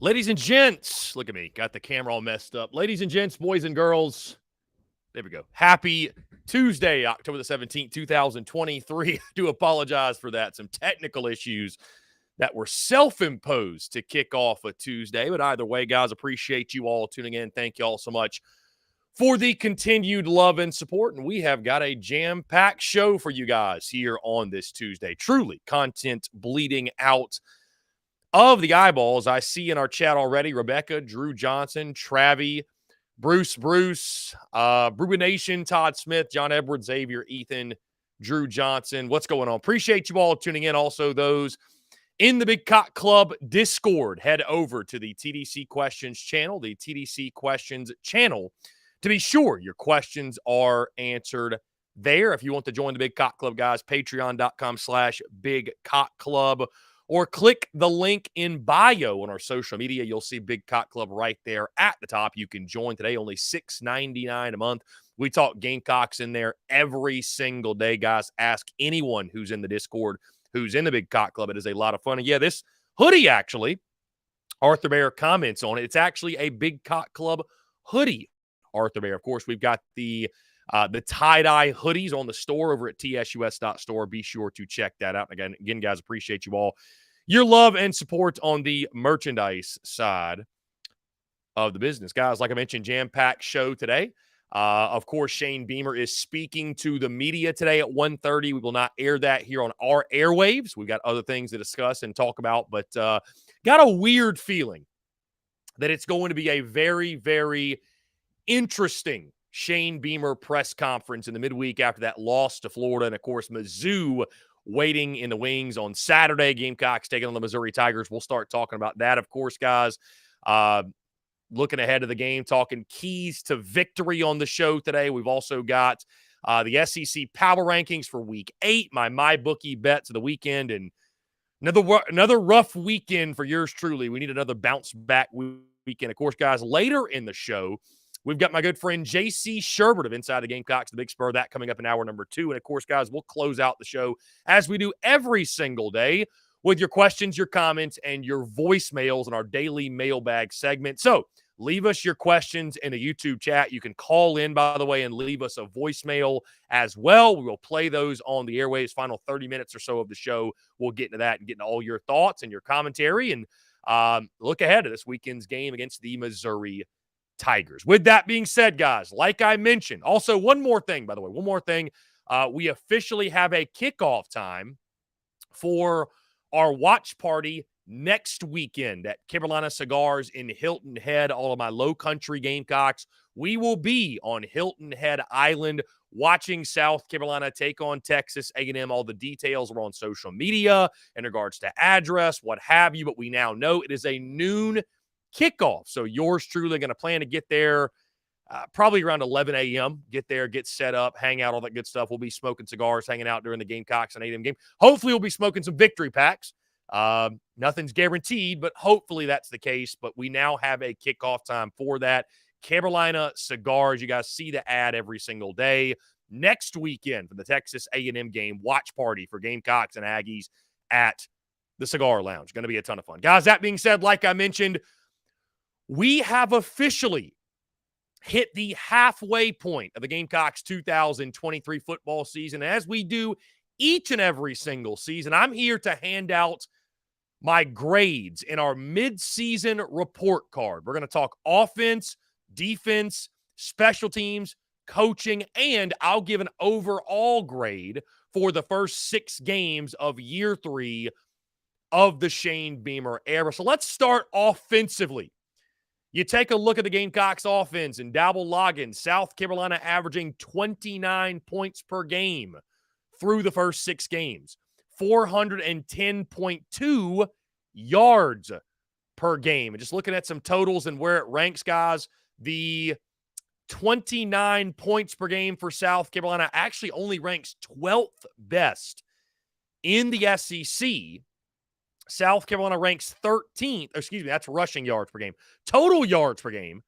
Ladies and gents, look at me. Got the camera all messed up. Ladies and gents, boys and girls, there we go. Happy Tuesday, October the 17th, 2023. I do apologize for that. Some technical issues that were self-imposed to kick off a Tuesday. But either way, guys, appreciate you all tuning in. Thank you all so much for the continued love and support. And we have got a jam-packed show for you guys here on this Tuesday. Truly content bleeding out of the eyeballs. I see in our chat already, Rebecca, Drew Johnson, Travi, Bruce, Bruba Nation, Todd Smith, John Edwards, Xavier, Ethan, Drew Johnson. What's going on? Appreciate you all tuning in. Also, those in the Big Cock Club Discord, head over to the TDC Questions channel, to be sure your questions are answered there. If you want to join the Big Cock Club, guys, patreon.com/Big Cock Club, or click the link in bio on our social media. You'll see Big Cock Club right there at the top. You can join today, only $6.99 a month. We talk Gamecocks in there every single day, guys. Ask anyone who's in the Discord, who's in the Big Cock Club. It is a lot of fun. And yeah, this hoodie, actually, Arthur Bear comments on it. It's actually a Big Cock Club hoodie, Arthur Bear. Of course, we've got the tie-dye hoodies on the store over at tsus.store. Be sure to check that out. Again, guys, appreciate you all. Your love and support on the merchandise side of the business. Guys, like I mentioned, jam-packed show today. Of course, Shane Beamer is speaking to the media today at 1:30. We will not air that here on our airwaves. We've got other things to discuss and talk about, but got a weird feeling that it's going to be a very, very interesting Shane Beamer press conference in the midweek after that loss to Florida. And, of course, Mizzou waiting in the wings on Saturday. Gamecocks taking on the Missouri Tigers. We'll start talking about that, of course, guys. Looking ahead of the game, talking keys to victory on the show today. We've also got the SEC Power Rankings for Week 8, my bookie bets of the weekend, and another rough weekend for yours truly. We need another bounce-back weekend. Of course, guys, later in the show, we've got my good friend JC Shurburtt of Inside the Gamecocks, the Big Spur. That coming up in hour number 2. And, of course, guys, we'll close out the show as we do every single day with your questions, your comments, and your voicemails in our daily mailbag segment. So leave us your questions in the YouTube chat. You can call in, by the way, and leave us a voicemail as well. We will play those on the airwaves. Final 30 minutes or so of the show, we'll get into that and get into all your thoughts and your commentary and look ahead to this weekend's game against the Missouri Tigers. With that being said, guys, like I mentioned, also one more thing. We officially have a kickoff time for our watch party next weekend at Carolina Cigars in Hilton Head. All of my low country Gamecocks, we will be on Hilton Head Island watching South Carolina take on Texas A&M. All the details are on social media in regards to address, what have you, but we now know it is a noon kickoff. So yours truly going to plan to get there probably around 11 a.m. Get there, get set up, hang out, all that good stuff. We'll be smoking cigars, hanging out during the Gamecocks and A&M game. Hopefully we'll be smoking some victory packs. Nothing's guaranteed, but hopefully that's the case. But we now have a kickoff time for that. Carolina Cigars. You guys see the ad every single day. Next weekend for the Texas A&M game, watch party for Gamecocks and Aggies at the Cigar Lounge. Going to be a ton of fun. Guys, that being said, like I mentioned, we have officially hit the halfway point of the Gamecocks 2023 football season. As we do each and every single season, I'm here to hand out my grades in our midseason report card. We're going to talk offense, defense, special teams, coaching, and I'll give an overall grade for the first 6 games of year 3 of the Shane Beamer era. So let's start offensively. You take a look at the Gamecocks offense and double login, South Carolina averaging 29 points per game through the first 6 games, 410.2 yards per game. And just looking at some totals and where it ranks, guys, the 29 points per game for South Carolina actually only ranks 12th best in the SEC. South Carolina ranks 13th. Excuse me, that's rushing yards per game. Total yards per game,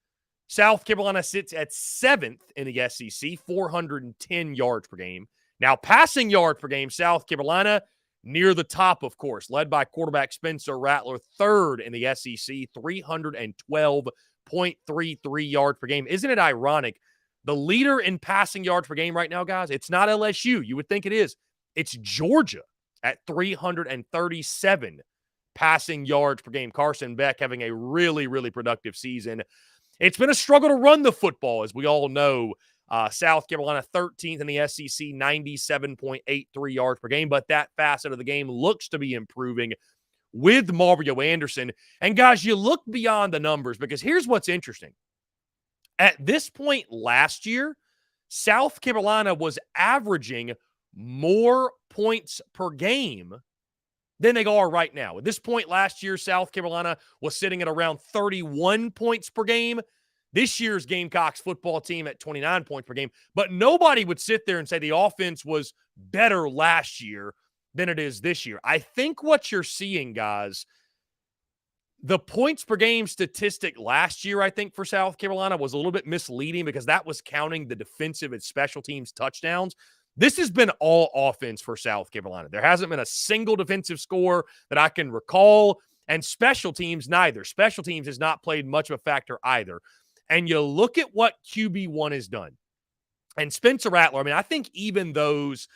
South Carolina sits at 7th in the SEC, 410 yards per game. Now, passing yards per game, South Carolina Near the top, of course, led by quarterback Spencer Rattler, third in the SEC, 312.33 yards per game. Isn't it ironic? The leader in passing yards per game right now, guys, it's not LSU. You would think it is. It's Georgia at 337 passing yards per game. Carson Beck having a really, really productive season. It's been a struggle to run the football, as we all know. South Carolina 13th in the SEC, 97.83 yards per game, but that facet of the game looks to be improving with Mario Anderson. And guys, you look beyond the numbers, because here's what's interesting. At this point last year, South Carolina was averaging more points per game than they are right now. At this point last year, South Carolina was sitting at around 31 points per game. This year's Gamecocks football team at 29 points per game. But nobody would sit there and say the offense was better last year than it is this year. I think what you're seeing, guys, the points per game statistic last year, I think, for South Carolina was a little bit misleading, because that was counting the defensive and special teams touchdowns. This has been all offense for South Carolina. There hasn't been a single defensive score that I can recall, and special teams neither. Special teams has not played much of a factor either. And you look at what QB1 has done. And Spencer Rattler, I mean, I think even those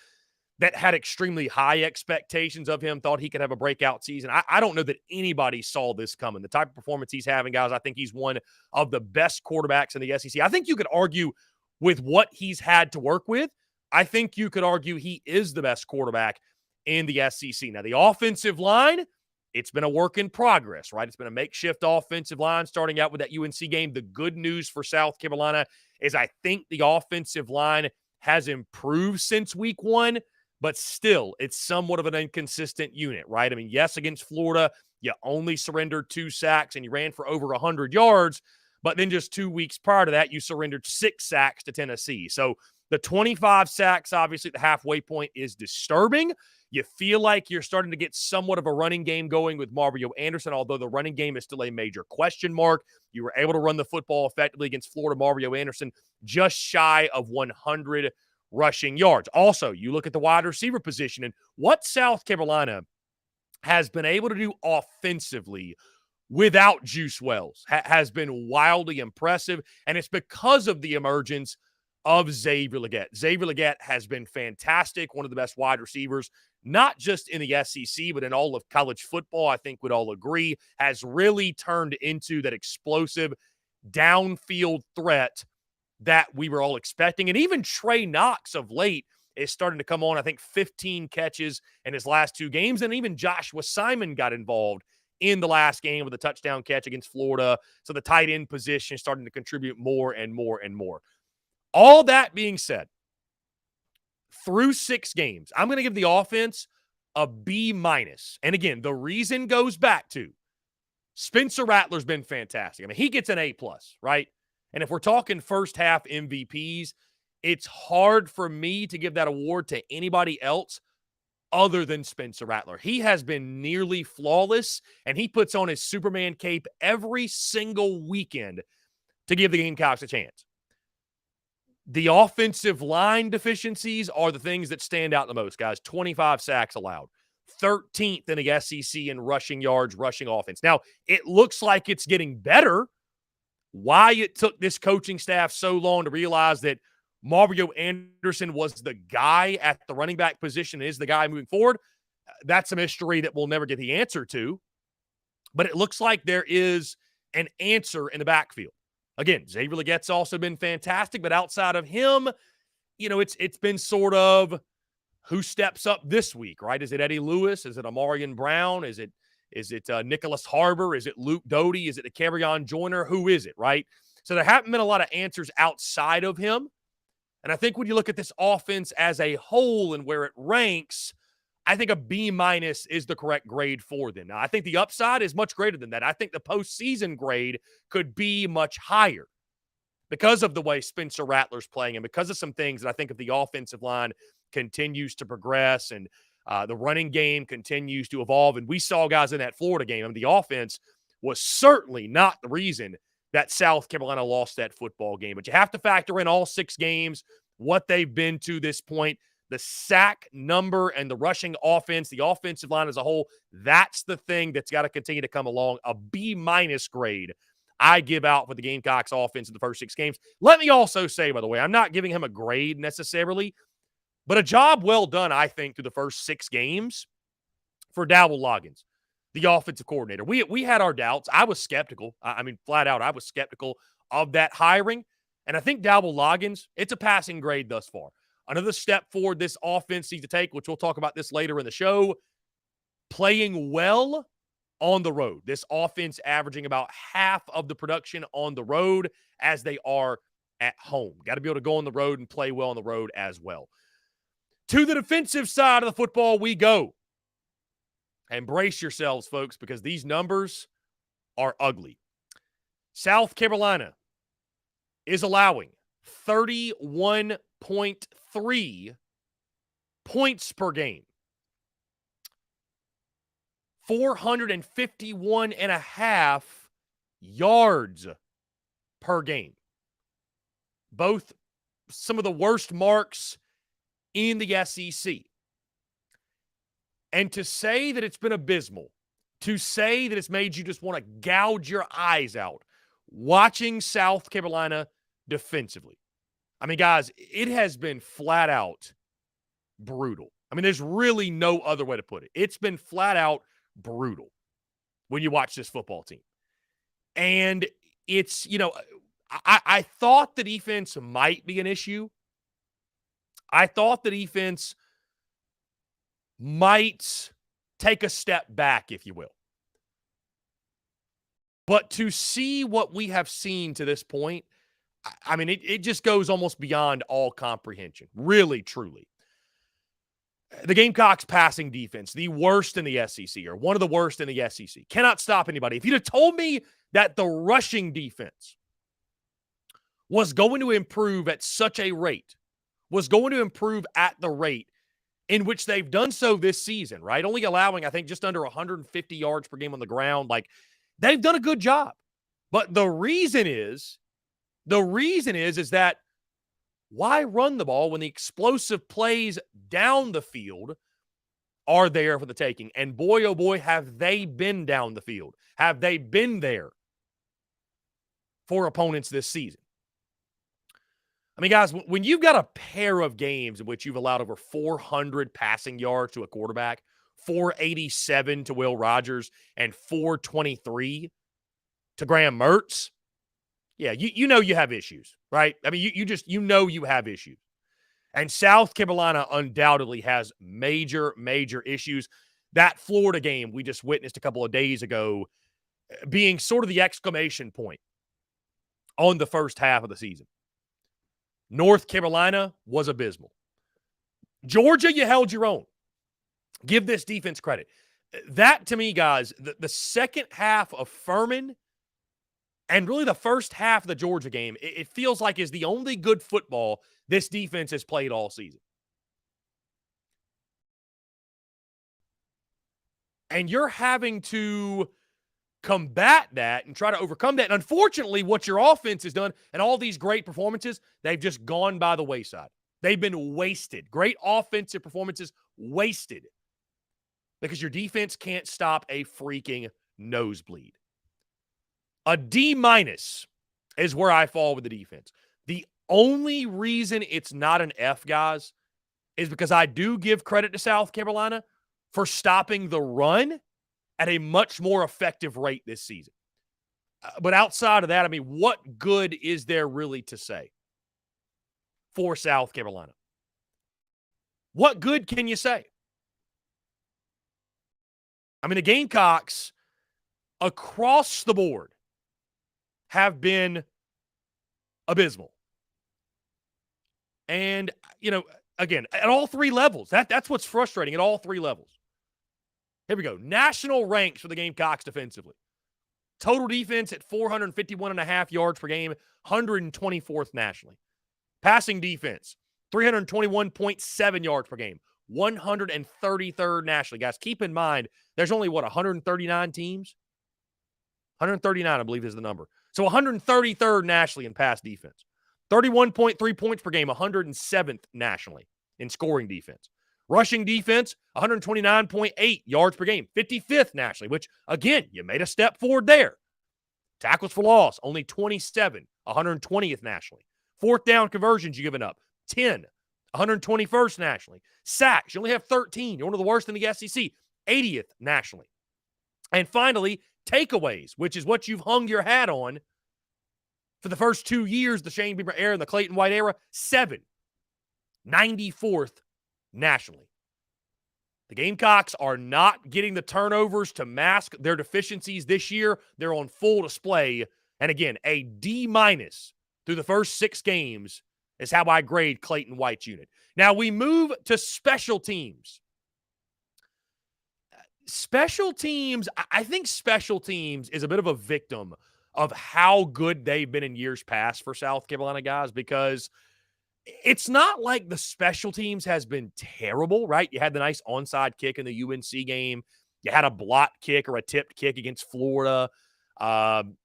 that had extremely high expectations of him thought he could have a breakout season. I don't know that anybody saw this coming. The type of performance he's having, guys, I think he's one of the best quarterbacks in the SEC. I think you could argue with what he's had to work with. I think you could argue he is the best quarterback in the SEC. Now, the offensive line, it's been a work in progress, right? It's been a makeshift offensive line starting out with that UNC game. The good news for South Carolina is I think the offensive line has improved since week one, but still, it's somewhat of an inconsistent unit, right? I mean, yes, against Florida, you only surrendered 2 sacks and you ran for over 100 yards, but then just 2 weeks prior to that, you surrendered 6 sacks to Tennessee. So the 25 sacks, obviously, at the halfway point is disturbing. You feel like you're starting to get somewhat of a running game going with Mario Anderson, although the running game is still a major question mark. You were able to run the football effectively against Florida. Mario Anderson just shy of 100 rushing yards. Also, you look at the wide receiver position and what South Carolina has been able to do offensively without Juice Wells has been wildly impressive, and it's because of the emergence of Xavier Legette. Xavier Legette has been fantastic, one of the best wide receivers, not just in the SEC, but in all of college football. I think we'd all agree, has really turned into that explosive downfield threat that we were all expecting. And even Trey Knox of late is starting to come on. I think 15 catches in his last 2 games. And even Joshua Simon got involved in the last game with a touchdown catch against Florida. So the tight end position is starting to contribute more and more and more. All that being said, through 6 games, I'm going to give the offense a B-. And again, the reason goes back to Spencer Rattler's been fantastic. I mean, he gets an A+, right? And if we're talking first half MVPs, it's hard for me to give that award to anybody else other than Spencer Rattler. He has been nearly flawless, and he puts on his Superman cape every single weekend to give the Gamecocks a chance. The offensive line deficiencies are the things that stand out the most, guys. 25 sacks allowed. 13th in the SEC in rushing yards, rushing offense. Now, it looks like it's getting better. Why it took this coaching staff so long to realize that Mario Anderson was the guy at the running back position, is the guy moving forward, that's a mystery that we'll never get the answer to. But it looks like there is an answer in the backfield. Again, Xavier Legette's also been fantastic, but outside of him, you know, it's been sort of who steps up this week, right? Is it Eddie Lewis? Is it Amarian Brown? Is it Nicholas Harbor? Is it Luke Doty? Is it Kerryon Joyner? Who is it, right? So there haven't been a lot of answers outside of him. And I think when you look at this offense as a whole and where it ranks, I think a B- is the correct grade for them. Now, I think the upside is much greater than that. I think the postseason grade could be much higher because of the way Spencer Rattler's playing and because of some things that I think if the offensive line continues to progress and the running game continues to evolve. And we saw guys in that Florida game. I mean, the offense was certainly not the reason that South Carolina lost that football game. But you have to factor in all 6 games, what they've been to this point. the sack number and the rushing offense, the offensive line as a whole, that's the thing that's got to continue to come along. A B- grade I give out for the Gamecocks offense in the first 6 games. Let me also say, by the way, I'm not giving him a grade necessarily, but a job well done, I think, through the first 6 games for Dowell Loggins, the offensive coordinator. We had our doubts. I was skeptical. I mean, flat out, I was skeptical of that hiring. And I think Dowell Loggins, it's a passing grade thus far. Another step forward this offense needs to take, which we'll talk about this later in the show, playing well on the road. This offense averaging about half of the production on the road as they are at home. Got to be able to go on the road and play well on the road as well. To the defensive side of the football we go. And brace yourselves, folks, because these numbers are ugly. South Carolina is allowing 31.3 points per game. 451.5 yards per game. Both some of the worst marks in the SEC. And to say that it's been abysmal, to say that it's made you just want to gouge your eyes out watching South Carolina defensively. I mean, guys, it has been flat out brutal. I mean, there's really no other way to put it. It's been flat out brutal when you watch this football team. And it's, I thought the defense might be an issue. I thought the defense might take a step back, if you will. But to see what we have seen to this point, I mean, it just goes almost beyond all comprehension. Really, truly. The Gamecocks passing defense, the worst in the SEC, or one of the worst in the SEC. Cannot stop anybody. If you'd have told me that the rushing defense was going to improve at such a rate, was going to improve at the rate in which they've done so this season, right? Only allowing, I think, just under 150 yards per game on the ground. Like, they've done a good job. But the reason is that why run the ball when the explosive plays down the field are there for the taking? And boy, oh boy, have they been down the field. Have they been there for opponents this season? I mean, guys, when you've got a pair of games in which you've allowed over 400 passing yards to a quarterback, 487 to Will Rogers, and 423 to Graham Mertz, yeah, you know you have issues, right? I mean, you know you have issues. And South Carolina undoubtedly has major, major issues. That Florida game we just witnessed a couple of days ago being sort of the exclamation point on the first half of the season. North Carolina was abysmal. Georgia, you held your own. Give this defense credit. That, to me, guys, the second half of Furman and really the first half of the Georgia game, it feels like is the only good football this defense has played all season. And you're having to combat that and try to overcome that. And unfortunately, what your offense has done and all these great performances, they've just gone by the wayside. They've been wasted. Great offensive performances wasted because your defense can't stop a freaking nosebleed. A D- is where I fall with the defense. The only reason it's not an F, guys, is because I do give credit to South Carolina for stopping the run at a much more effective rate this season. But outside of that, I mean, what good is there really to say for South Carolina? What good can you say? I mean, the Gamecocks across the board have been abysmal. And, again, at all 3 levels. That's what's frustrating, at all 3 levels. Here we go. National ranks for the Gamecocks defensively. Total defense at 451.5 yards per game, 124th nationally. Passing defense, 321.7 yards per game, 133rd nationally. Guys, keep in mind, there's only, 139 teams? 139, I believe, is the number. So 133rd nationally in pass defense. 31.3 points per game, 107th nationally. in scoring defense. Rushing defense, 129.8 yards per game, 55th nationally, which, again, you made a step forward there. Tackles for loss, only 27, 120th nationally. Fourth down conversions you've given up, 10, 121st nationally. Sacks, you only have 13. You're one of the worst in the SEC, 80th nationally. And finally, takeaways, which is what you've hung your hat on for the first 2 years, the Shane Beamer era and the Clayton White era, 7, 94th nationally. The Gamecocks are not getting the turnovers to mask their deficiencies this year. They're on full display. And again, a D- through the first 6 games is how I grade Clayton White's unit. Now we move to special teams. Special teams, I think special teams is a bit of a victim of how good they've been in years past for South Carolina guys, because it's not like the special teams has been terrible, right? You had the nice onside kick in the UNC game. You had a blot kick or a tipped kick against Florida. I'm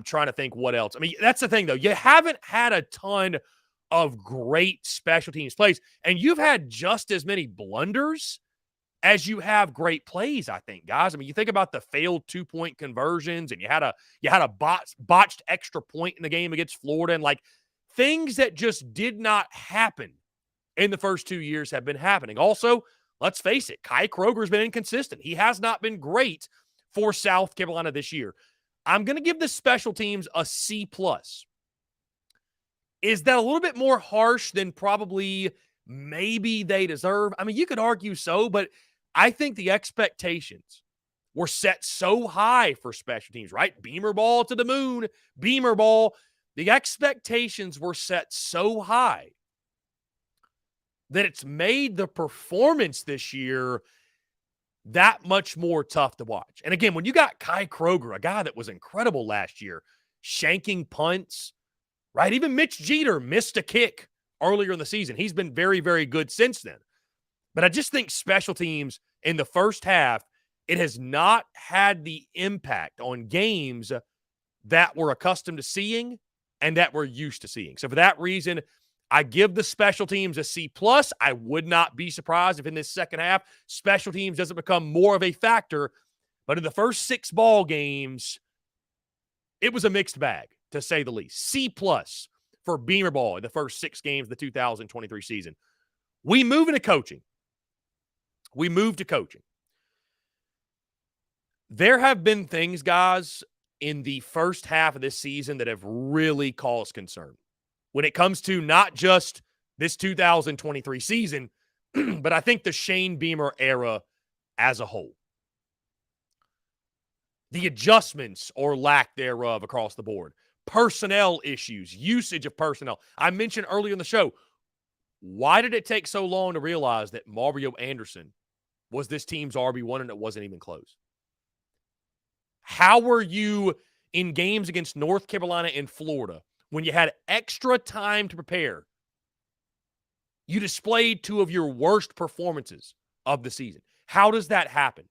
trying to think what else. I mean, that's the thing, though. You haven't had a ton of great special teams plays, and you've had just as many blunders as you have great plays, I think, guys. I mean, you think about the failed 2-point conversions, and you had a botched extra point in the game against Florida, and like things that just did not happen in the first 2 years have been happening. Also, let's face it, Kai Kroger's been inconsistent. He has not been great for South Carolina this year. I'm going to give the special teams a C+. Is that a little bit more harsh than probably maybe they deserve? I mean, you could argue so, but I think the expectations were set so high for special teams, right? Beamer ball to the moon, Beamer ball. The expectations were set so high that it's made the performance this year that much more tough to watch. And again, when you got Kai Kroger, a guy that was incredible last year, shanking punts, right? Even Mitch Jeter missed a kick earlier in the season. He's been very, very good since then. But I just think special teams in the first half, it has not had the impact on games that we're accustomed to seeing and that we're used to seeing. So for that reason, I give the special teams a C+. I would not be surprised if in this second half, special teams doesn't become more of a factor. But in the first 6 ball games, it was a mixed bag, to say the least. C+ for Beamer ball in the first 6 games of the 2023 season. We move into coaching. There have been things, guys, in the first half of this season that have really caused concern when it comes to not just this 2023 season, but I think the Shane Beamer era as a whole. The adjustments or lack thereof across the board, personnel issues, usage of personnel. I mentioned earlier in the show, why did it take so long to realize that Mario Anderson was this team's RB1 and it wasn't even close? How were you in games against North Carolina and Florida when you had extra time to prepare? You displayed 2 of your worst performances of the season. How does that happen?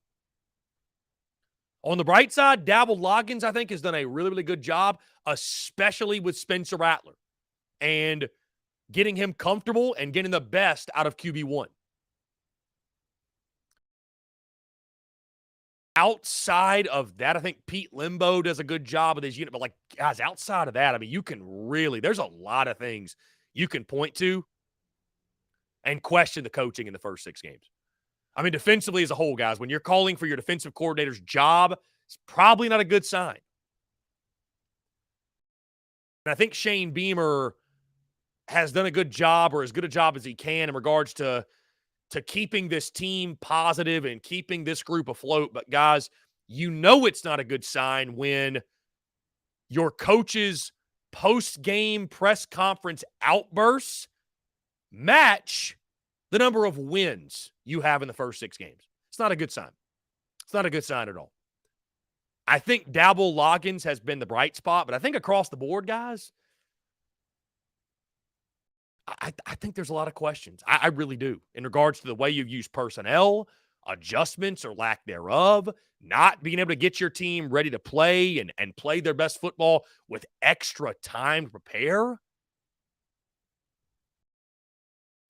On the bright side, Dabble Loggins, I think, has done a really, really good job, especially with Spencer Rattler and getting him comfortable and getting the best out of QB1. Outside of that, I think Pete Limbo does a good job with his unit. But, like, guys, outside of that, I mean, you can really – there's a lot of things you can point to and question the coaching in the first 6 games. I mean, defensively as a whole, guys, when you're calling for your defensive coordinator's job, it's probably not a good sign. And I think Shane Beamer has done a good job, or as good a job as he can, in regards to keeping this team positive and keeping this group afloat. But, guys, you know it's not a good sign when your coach's post-game press conference outbursts match the number of wins you have in the first 6 games. It's not a good sign. It's not a good sign at all. I think Dabble Loggins has been the bright spot, but I think across the board, guys, I think there's a lot of questions. I really do, in regards to the way you use personnel, adjustments or lack thereof, not being able to get your team ready to play and play their best football with extra time to prepare.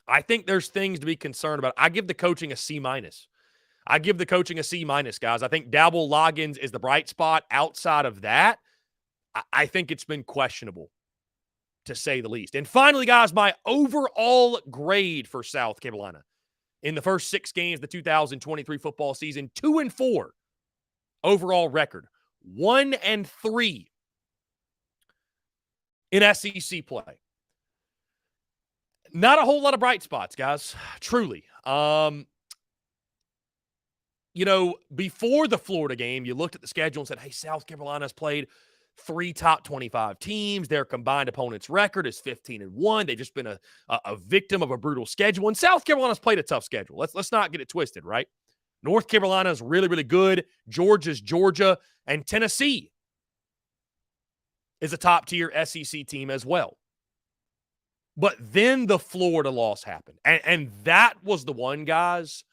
I think there's things to be concerned about. I give the coaching a C-. I give the coaching a C-, guys. I think Dabble Loggins is the bright spot. Outside of that, I think it's been questionable, to say the least. And finally, guys, my overall grade for South Carolina in the first 6 games of the 2023 football season: 2-4 overall record, 1-3 in SEC play. Not a whole lot of bright spots, guys, truly. Before the Florida game, you looked at the schedule and said, hey, South Carolina's played 3 top 25 teams. Their combined opponent's record is 15-1. They've just been a victim of a brutal schedule. And South Carolina's played a tough schedule. Let's not get it twisted, right? North Carolina is really, really good. Georgia's Georgia. And Tennessee is a top-tier SEC team as well. But then the Florida loss happened. And that was the one, guys,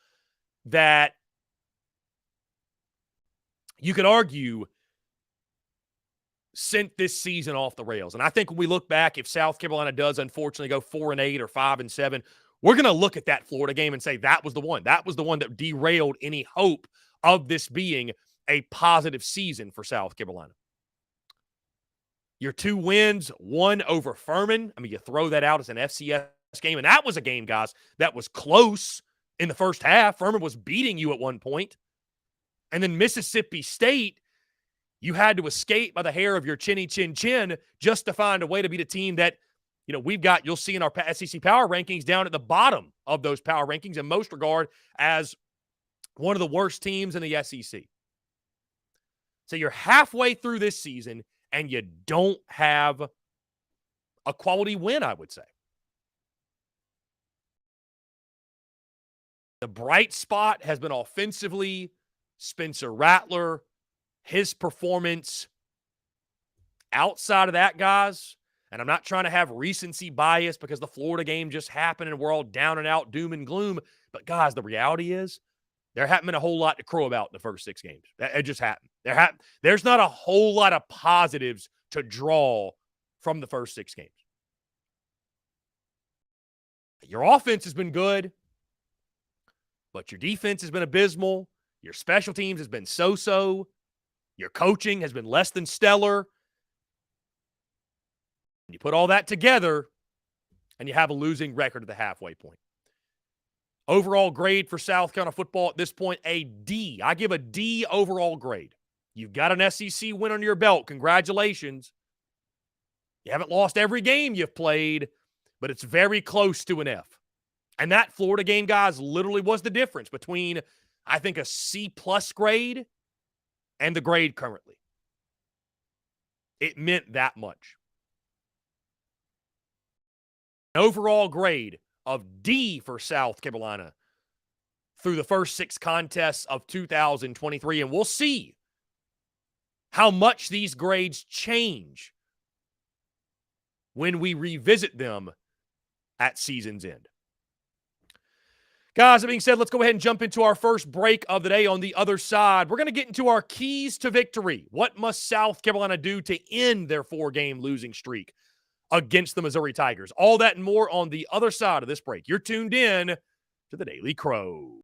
that you could argue sent this season off the rails. And I think when we look back, if South Carolina does unfortunately go 4-8 or 5-7, we're going to look at that Florida game and say that was the one. That was the one that derailed any hope of this being a positive season for South Carolina. Your 2 wins, 1 over Furman. I mean, you throw that out as an FCS game, and that was a game, guys, that was close in the first half. Furman was beating you at one point. And then Mississippi State, you had to escape by the hair of your chinny chin chin just to find a way to beat a team that, you'll see in our SEC power rankings down at the bottom of those power rankings in most regard as one of the worst teams in the SEC. So you're halfway through this season and you don't have a quality win, I would say. The bright spot has been offensively Spencer Rattler, his performance. Outside of that, guys, and I'm not trying to have recency bias because the Florida game just happened and we're all down and out, doom and gloom. But, guys, the reality is there hasn't been a whole lot to crow about in the first 6 games. It just happened. There's not a whole lot of positives to draw from the first 6 games. Your offense has been good, but your defense has been abysmal. Your special teams has been so-so. Your coaching has been less than stellar. You put all that together, and you have a losing record at the halfway point. Overall grade for South Carolina football at this point, a D. I give a D overall grade. You've got an SEC win under your belt. Congratulations. You haven't lost every game you've played, but it's very close to an F. And that Florida game, guys, literally was the difference between, I think, a C-plus grade and the grade currently. It meant that much. An overall grade of D for South Carolina through the first 6 contests of 2023. And we'll see how much these grades change when we revisit them at season's end. Guys, that being said, let's go ahead and jump into our first break of the day. On the other side, we're going to get into our keys to victory. What must South Carolina do to end their 4-game losing streak against the Missouri Tigers? All that and more on the other side of this break. You're tuned in to the Daily Crow.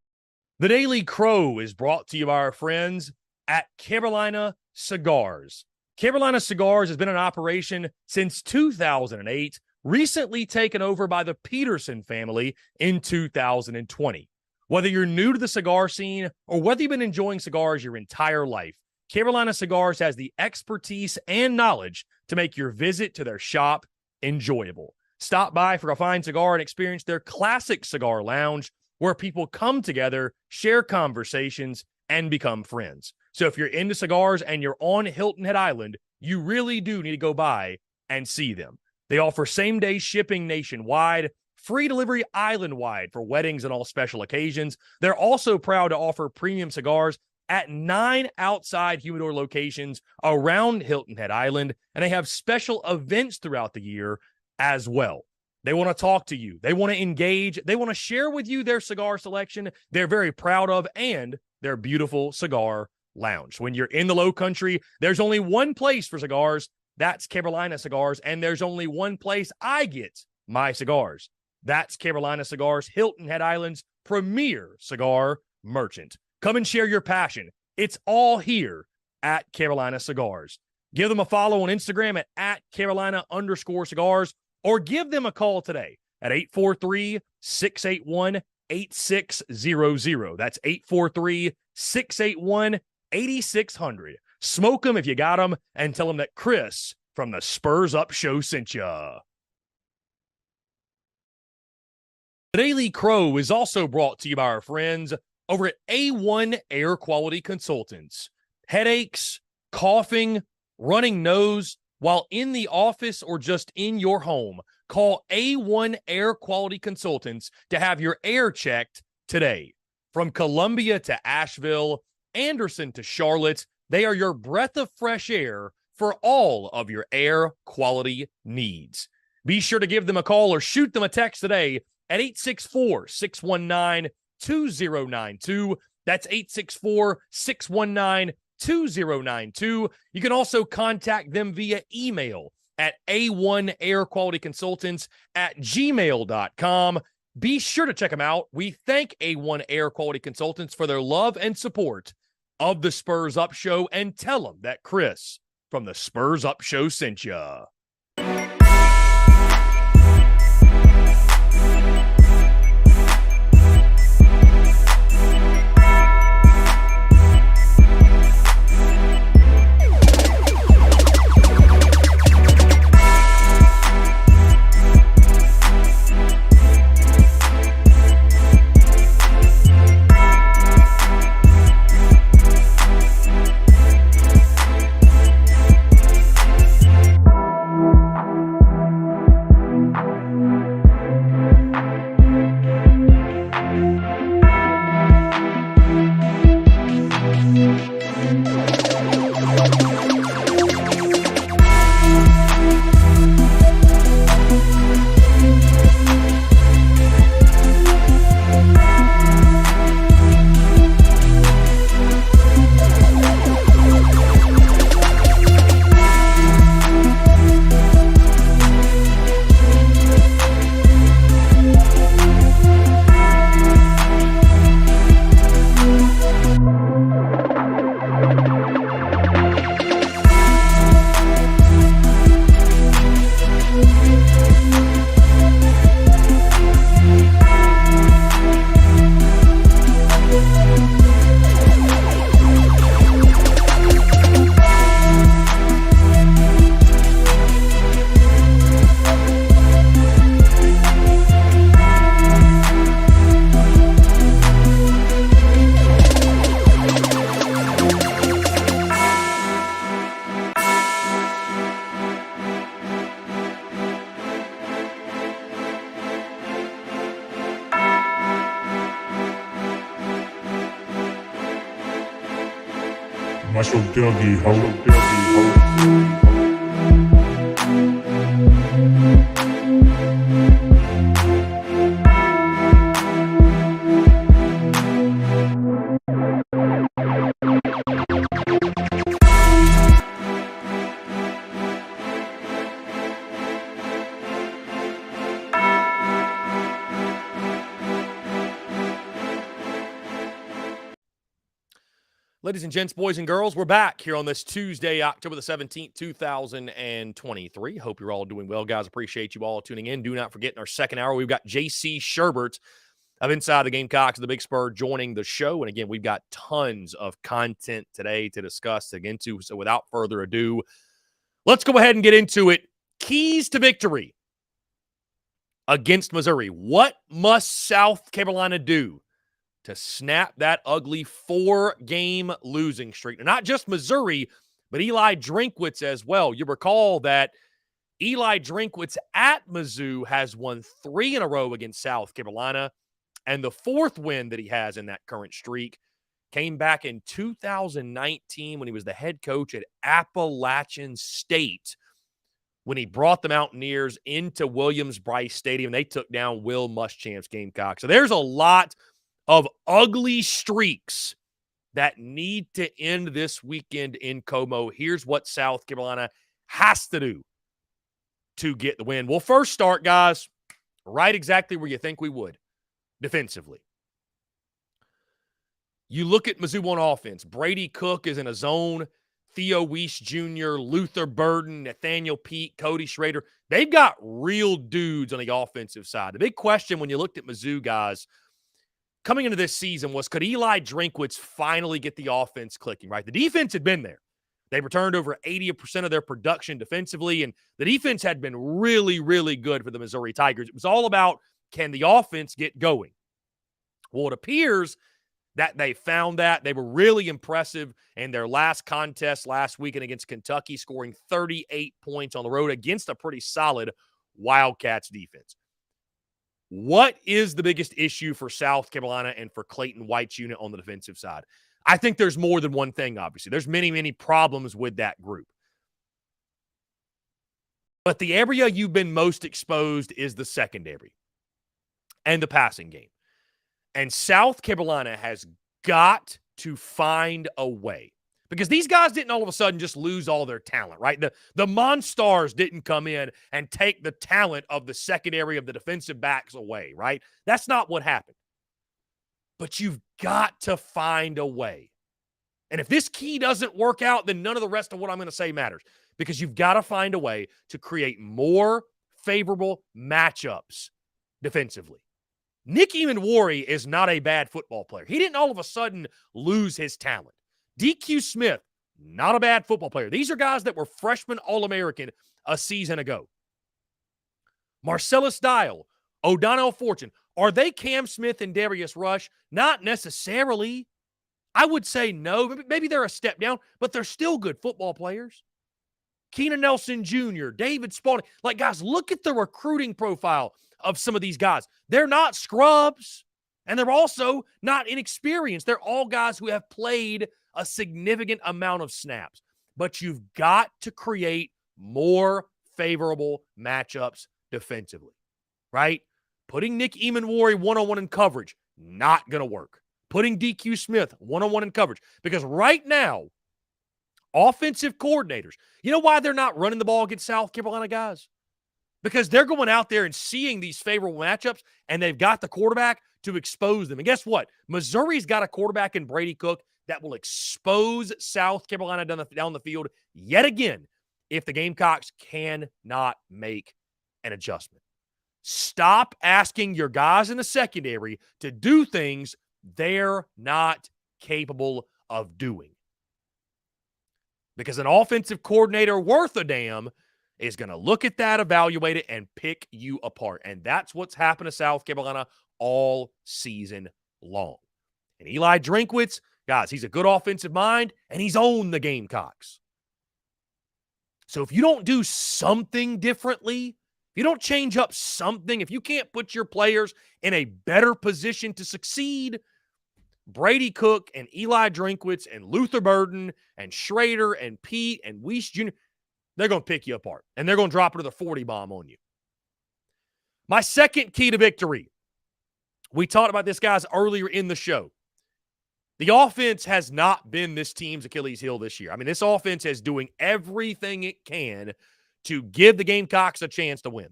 The Daily Crow is brought to you by our friends at Carolina Cigars. Carolina Cigars has been in operation since 2008, recently taken over by the Peterson family in 2020. Whether you're new to the cigar scene or whether you've been enjoying cigars your entire life, Carolina Cigars has the expertise and knowledge to make your visit to their shop enjoyable. Stop by for a fine cigar and experience their classic cigar lounge where people come together, share conversations, and become friends. So if you're into cigars and you're on Hilton Head Island, you really do need to go by and see them. They offer same-day shipping nationwide, free delivery island-wide for weddings and all special occasions. They're also proud to offer premium cigars at 9 outside humidor locations around Hilton Head Island, and they have special events throughout the year as well. They want to talk to you. They want to engage. They want to share with you their cigar selection they're very proud of and their beautiful cigar lounge. When you're in the Low Country, there's only one place for cigars. That's Carolina Cigars, and there's only one place I get my cigars. That's Carolina Cigars, Hilton Head Island's premier cigar merchant. Come and share your passion. It's all here at Carolina Cigars. Give them a follow on Instagram at Carolina_cigars, or give them a call today at 843-681-8600. That's 843-681-8600. Smoke them if you got them, and tell them that Chris from the Spurs Up Show sent ya. The Daily Crow is also brought to you by our friends over at A1 Air Quality Consultants. Headaches, coughing, running nose while in the office or just in your home, call A1 Air Quality Consultants to have your air checked today. From Columbia to Asheville, Anderson to Charlotte, they are your breath of fresh air for all of your air quality needs. Be sure to give them a call or shoot them a text today at 864-619-2092. That's 864-619-2092. You can also contact them via email at a1airqualityconsultants@gmail.com. Be sure to check them out. We thank A1 Air Quality Consultants for their love and support of the Spurs Up Show, and tell them that Chris from the Spurs Up Show sent ya. Muscle Dougie Ho. Ladies and gents, boys and girls, we're back here on this Tuesday, October the 17th, 2023. Hope you're all doing well, guys. Appreciate you all tuning in. Do not forget, in our second hour, we've got JC Shurburtt of Inside the Gamecocks of the Big Spur joining the show. And again, we've got tons of content today to discuss, to get into. So without further ado, let's go ahead and get into it. Keys to victory against Missouri. What must South Carolina do to snap that ugly 4-game losing streak? And not just Missouri, but Eli Drinkwitz as well. You recall that Eli Drinkwitz at Mizzou has won 3 in a row against South Carolina, and the 4th win that he has in that current streak came back in 2019 when he was the head coach at Appalachian State, when he brought the Mountaineers into Williams-Brice Stadium. They took down Will Muschamp's Gamecocks. So there's a lot of ugly streaks that need to end this weekend in Como. Here's what South Carolina has to do to get the win. We'll first start, guys, Right exactly where you think we would defensively. You look at Mizzou on offense. Brady Cook is in a zone. Theo Weiss Jr., Luther Burden, Nathaniel Peake, Cody Schrader. They've got real dudes on the offensive side. The big question when you looked at Mizzou, guys, coming into this season was, could Eli Drinkwitz finally get the offense clicking, right? The defense had been there. They returned over 80% of their production defensively, and the defense had been really, really good for the Missouri Tigers. It was all about, can the offense get going? Well, it appears that they found that. They were really impressive in their last contest last weekend against Kentucky, scoring 38 points on the road against a pretty solid Wildcats defense. What is the biggest issue for South Carolina and for Clayton White's unit on the defensive side? I think there's more than one thing, obviously. There's many, many problems with that group. But the area you've been most exposed is the secondary and the passing game. And South Carolina has got to find a way, because these guys didn't all of a sudden just lose all their talent, right? The Monstars didn't come in and take the talent of the secondary of the defensive backs away, right? That's not what happened. But you've got to find a way. And if this key doesn't work out, then none of the rest of what I'm going to say matters, because you've got to find a way to create more favorable matchups defensively. Nick Eamon-Warry is not a bad football player. He didn't all of a sudden lose his talent. DQ Smith, not a bad football player. These are guys that were freshman All-American a season ago. Marcellus Dial, O'Donnell Fortune, are they Cam Smith and Darius Rush? Not necessarily. I would say no. Maybe they're a step down, but they're still good football players. Keenan Nelson Jr., David Spalding. Like, guys, look at the recruiting profile of some of these guys. They're not scrubs, and they're also not inexperienced. They're all guys who have played a significant amount of snaps. But you've got to create more favorable matchups defensively, right? Putting Nick Eamon-Warry one-on-one in coverage, not going to work. Putting DQ Smith one-on-one in coverage. Because right now, offensive coordinators, you know why they're not running the ball against South Carolina, guys? Because they're going out there and seeing these favorable matchups, and they've got the quarterback to expose them. And guess what? Missouri's got a quarterback in Brady Cook that will expose South Carolina down the field yet again if the Gamecocks cannot make an adjustment. Stop asking your guys in the secondary to do things they're not capable of doing. Because an offensive coordinator worth a damn is going to look at that, evaluate it, and pick you apart. And that's what's happened to South Carolina all season long. And Eli Drinkwitz, guys, he's a good offensive mind, and he's owned the Gamecocks. So if you don't do something differently, if you don't change up something, if you can't put your players in a better position to succeed, Brady Cook and Eli Drinkwitz and Luther Burden and Schrader and Pete and Weiss Jr., they're going to pick you apart, and they're going to drop another 40 bomb on you. My second key to victory, we talked about this, guys, earlier in the show. The offense has not been this team's Achilles heel this year. I mean, this offense is doing everything it can to give the Gamecocks a chance to win.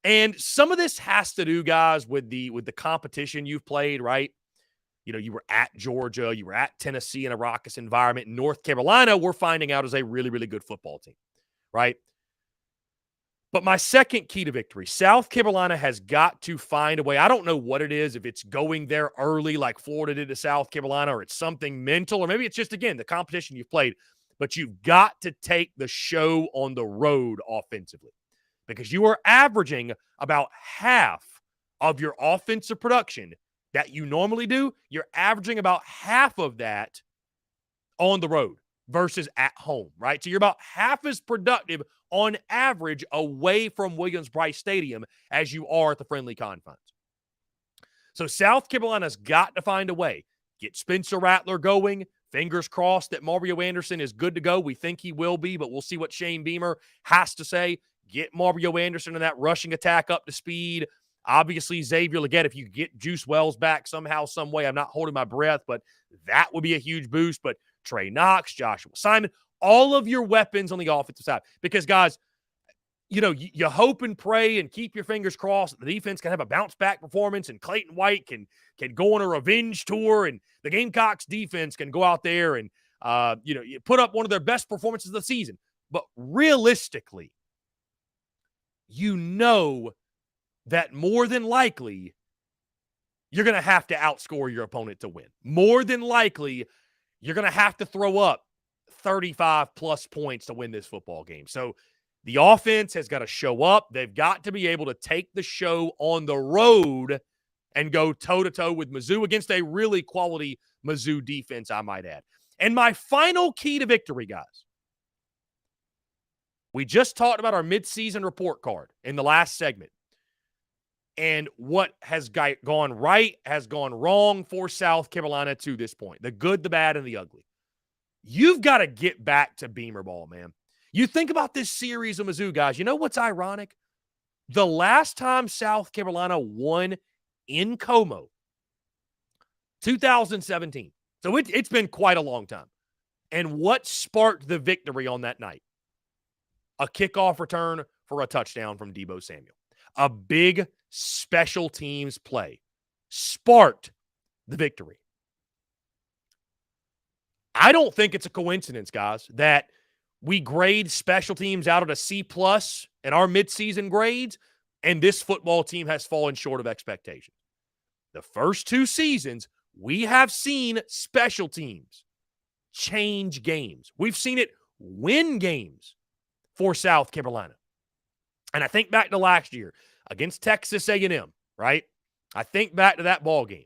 And some of this has to do, guys, with the competition you've played, right? You know, you were at Georgia, you were at Tennessee in a raucous environment. North Carolina, we're finding out, is a really, really good football team, right? But my second key to victory, South Carolina has got to find a way. I don't know what it is, if it's going there early like Florida did to South Carolina, or it's something mental, or maybe it's just, again, the competition you've played. But you've got to take the show on the road offensively, because you are averaging about half of your offensive production that you normally do. You're averaging about half of that on the road versus at home, right? So you're about half as productive on average away from Williams-Brice Stadium as you are at the friendly confines. So South Carolina's got to find a way. Get Spencer Rattler going. Fingers crossed that Mario Anderson is good to go. We think he will be, but we'll see what Shane Beamer has to say. Get Mario Anderson in that rushing attack up to speed. Obviously, Xavier Legette, if you get Juice Wells back somehow, some way, I'm not holding my breath, but that would be a huge boost. But Trey Knox, Joshua Simon, all of your weapons on the offensive side. Because, guys, you hope and pray and keep your fingers crossed that the defense can have a bounce back performance and Clayton White can go on a revenge tour and the Gamecocks defense can go out there and you put up one of their best performances of the season. But realistically, that more than likely you're going to have to outscore your opponent to win. More than likely, you're going to have to throw up 35 plus points to win this football game. So the offense has got to show up. They've got to be able to take the show on the road and go toe-to-toe with Mizzou against a really quality Mizzou defense, I might add. And my final key to victory, guys. We just talked about our midseason report card in the last segment. And what has gone right has gone wrong for South Carolina to this point. The good, the bad, and the ugly. You've got to get back to Beamer ball, man. You think about this series of Mizzou, guys. You know what's ironic? The last time South Carolina won in Como, 2017. So it's been quite a long time. And what sparked the victory on that night? A kickoff return for a touchdown from Deebo Samuel. A big special teams play sparked the victory. I don't think it's a coincidence, guys, that we grade special teams out at a C+ in our midseason grades, and this football team has fallen short of expectations. The first two seasons, we have seen special teams change games. We've seen it win games for South Carolina. And I think back to last year against Texas A&M, right? I think back to that ball game.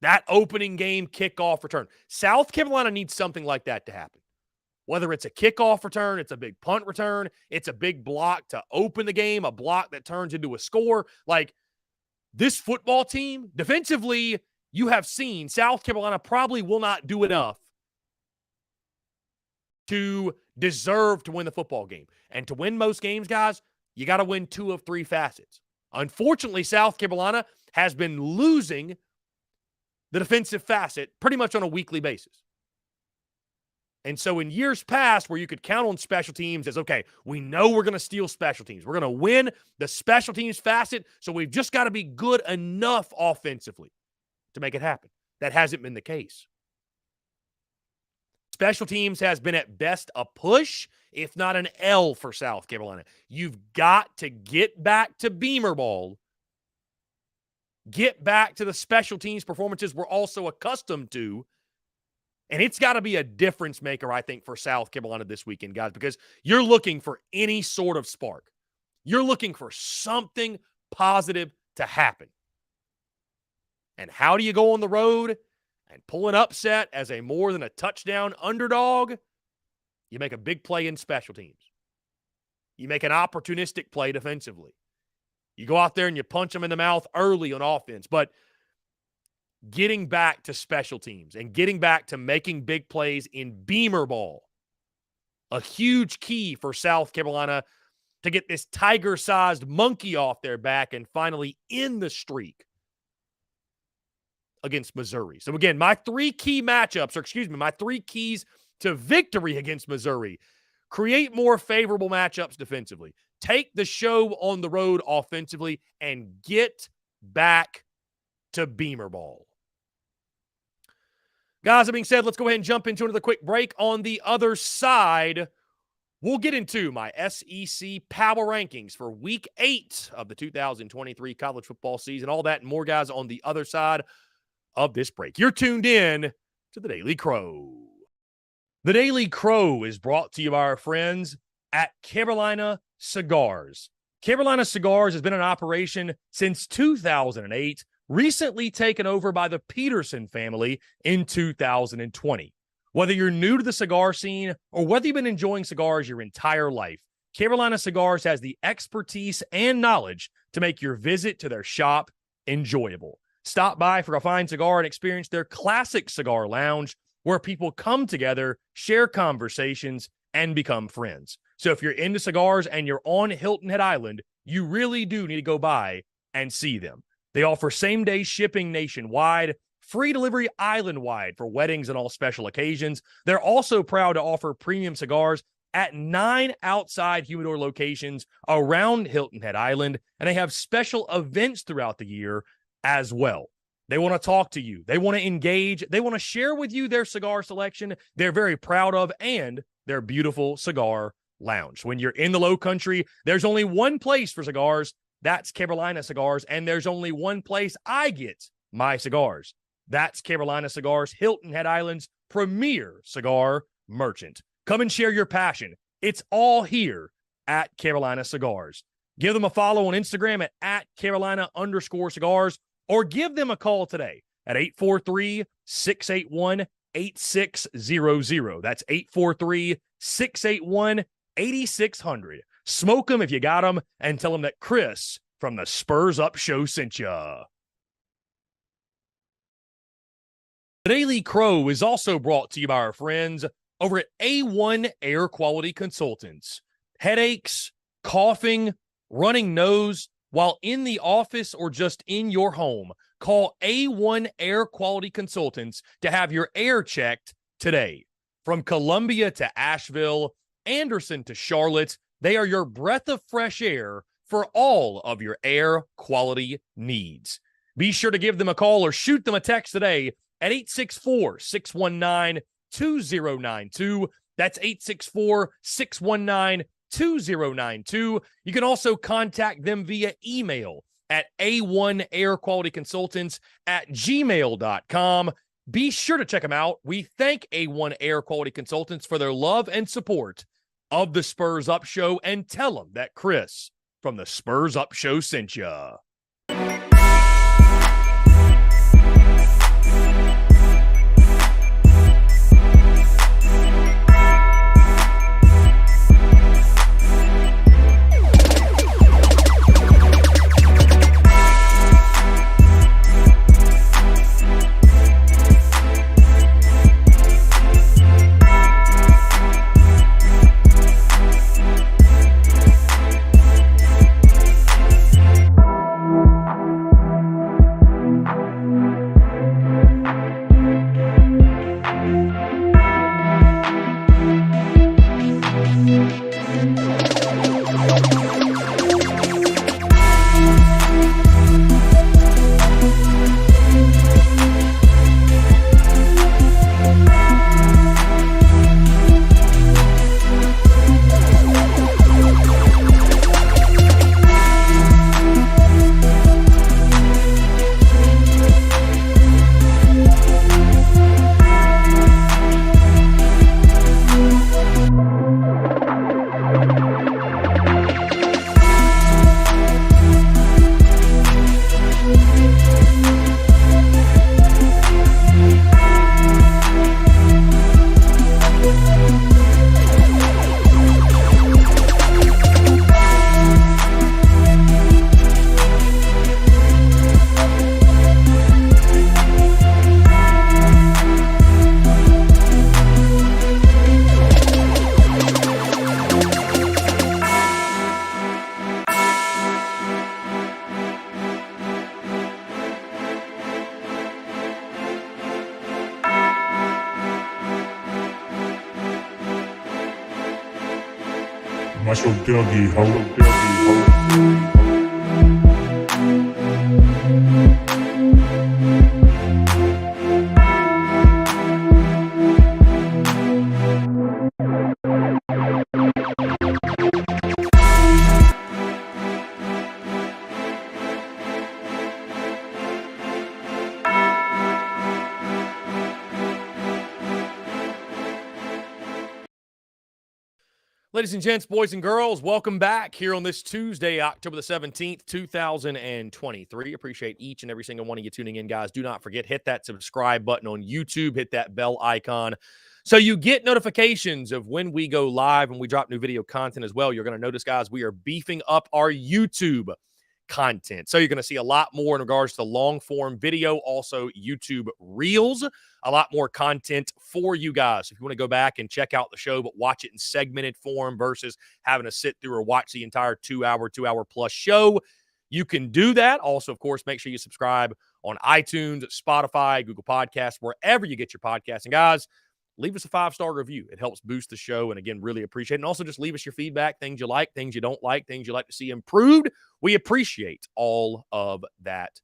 That opening game kickoff return. South Carolina needs something like that to happen. Whether it's a kickoff return, it's a big punt return, it's a big block to open the game, a block that turns into a score. Like, this football team, defensively, you have seen South Carolina probably will not do enough to deserve to win the football game. And to win most games, guys, you got to win 2 of 3 facets. Unfortunately, South Carolina has been losing the defensive facet pretty much on a weekly basis. And so in years past where you could count on special teams as, okay, we know we're going to steal special teams. We're going to win the special teams facet, so we've just got to be good enough offensively to make it happen. That hasn't been the case. Special teams has been at best a push, if not an L for South Carolina. You've got to get back to Beamer ball. Get back to the special teams performances we're also accustomed to. And it's got to be a difference maker, I think, for South Carolina this weekend, guys, because you're looking for any sort of spark. You're looking for something positive to happen. And how do you go on the road and pull an upset as a more than a touchdown underdog? You make a big play in special teams. You make an opportunistic play defensively. You go out there and you punch them in the mouth early on offense. But getting back to special teams and getting back to making big plays in Beamer ball, a huge key for South Carolina to get this tiger-sized monkey off their back and finally end the streak against Missouri. So again, my 3 keys to victory against Missouri: create more favorable matchups defensively, take the show on the road offensively, and get back to Beamer ball. Guys, that being said, let's go ahead and jump into another quick break. On the other side, we'll get into my SEC power rankings for Week 8 of the 2023 college football season. All that and more, guys, on the other side of this break. You're tuned in to The Daily Crow. The Daily Crow is brought to you by our friends at Carolina Cigars. Carolina Cigars has been in operation since 2008, recently taken over by the Peterson family in 2020. Whether you're new to the cigar scene or whether you've been enjoying cigars your entire life, Carolina Cigars has the expertise and knowledge to make your visit to their shop enjoyable. Stop by for a fine cigar and experience their classic cigar lounge where people come together, share conversations, and become friends. So if you're into cigars and you're on Hilton Head Island, you really do need to go by and see them. They offer same-day shipping nationwide, free delivery island-wide for weddings and all special occasions. They're also proud to offer premium cigars at 9 outside humidor locations around Hilton Head Island, and they have special events throughout the year as well. They want to talk to you. They want to engage. They want to share with you their cigar selection they're very proud of and their beautiful cigar lounge. When you're in the Low Country, there's only one place for cigars. That's Carolina Cigars, and there's only one place I get my cigars. That's Carolina Cigars, Hilton Head Island's premier cigar merchant. Come and share your passion. It's all here at Carolina Cigars. Give them a follow on Instagram at Carolina_cigars, or give them a call today at 843-681-8600. That's 843-681-8600. Smoke them if you got them, and tell them that Chris from the Spurs Up Show sent ya. The Daily Crow is also brought to you by our friends over at A1 Air Quality Consultants. Headaches, coughing, running nose while in the office or just in your home, call A1 Air Quality Consultants to have your air checked today. From Columbia to Asheville, Anderson to Charlotte, they are your breath of fresh air for all of your air quality needs. Be sure to give them a call or shoot them a text today at 864-619-2092. That's 864-619-2092. You can also contact them via email at a1airqualityconsultants@gmail.com. Be sure to check them out. We thank A1 Air Quality Consultants for their love and support of the Spurs Up Show, and tell them that Chris from the Spurs Up Show sent ya. Muscle doggy ho. Ladies and gents, boys and girls, welcome back here on this Tuesday, October the 17th, 2023. Appreciate each and every single one of you tuning in, guys. Do not forget, hit that subscribe button on YouTube, hit that bell icon so you get notifications of when we go live and we drop new video content as well. You're going to notice, guys, we are beefing up our YouTube content. So you're going to see a lot more in regards to long form video, also YouTube Reels, a lot more content for you guys. If you want to go back and check out the show, but watch it in segmented form versus having to sit through or watch the entire 2 hour plus show, you can do that. Also, of course, make sure you subscribe on iTunes, Spotify, Google Podcasts, wherever you get your podcasts. And guys, leave us a 5-star review. It helps boost the show, and again, really appreciate it. And also just leave us your feedback, things you like, things you don't like, things you'd like to see improved. We appreciate all of that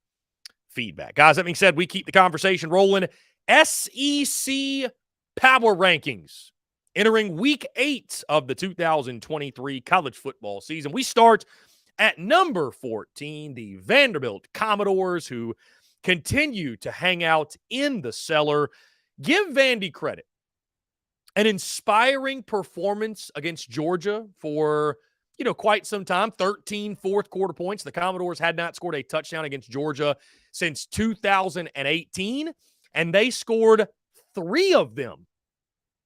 feedback. Guys, that being said, we keep the conversation rolling. SEC Power Rankings entering week 8 of the 2023 college football season. We start at number 14, the Vanderbilt Commodores, who continue to hang out in the cellar. Give Vandy credit. An inspiring performance against Georgia for, quite some time. 13 fourth quarter points. The Commodores had not scored a touchdown against Georgia since 2018, and they scored 3 of them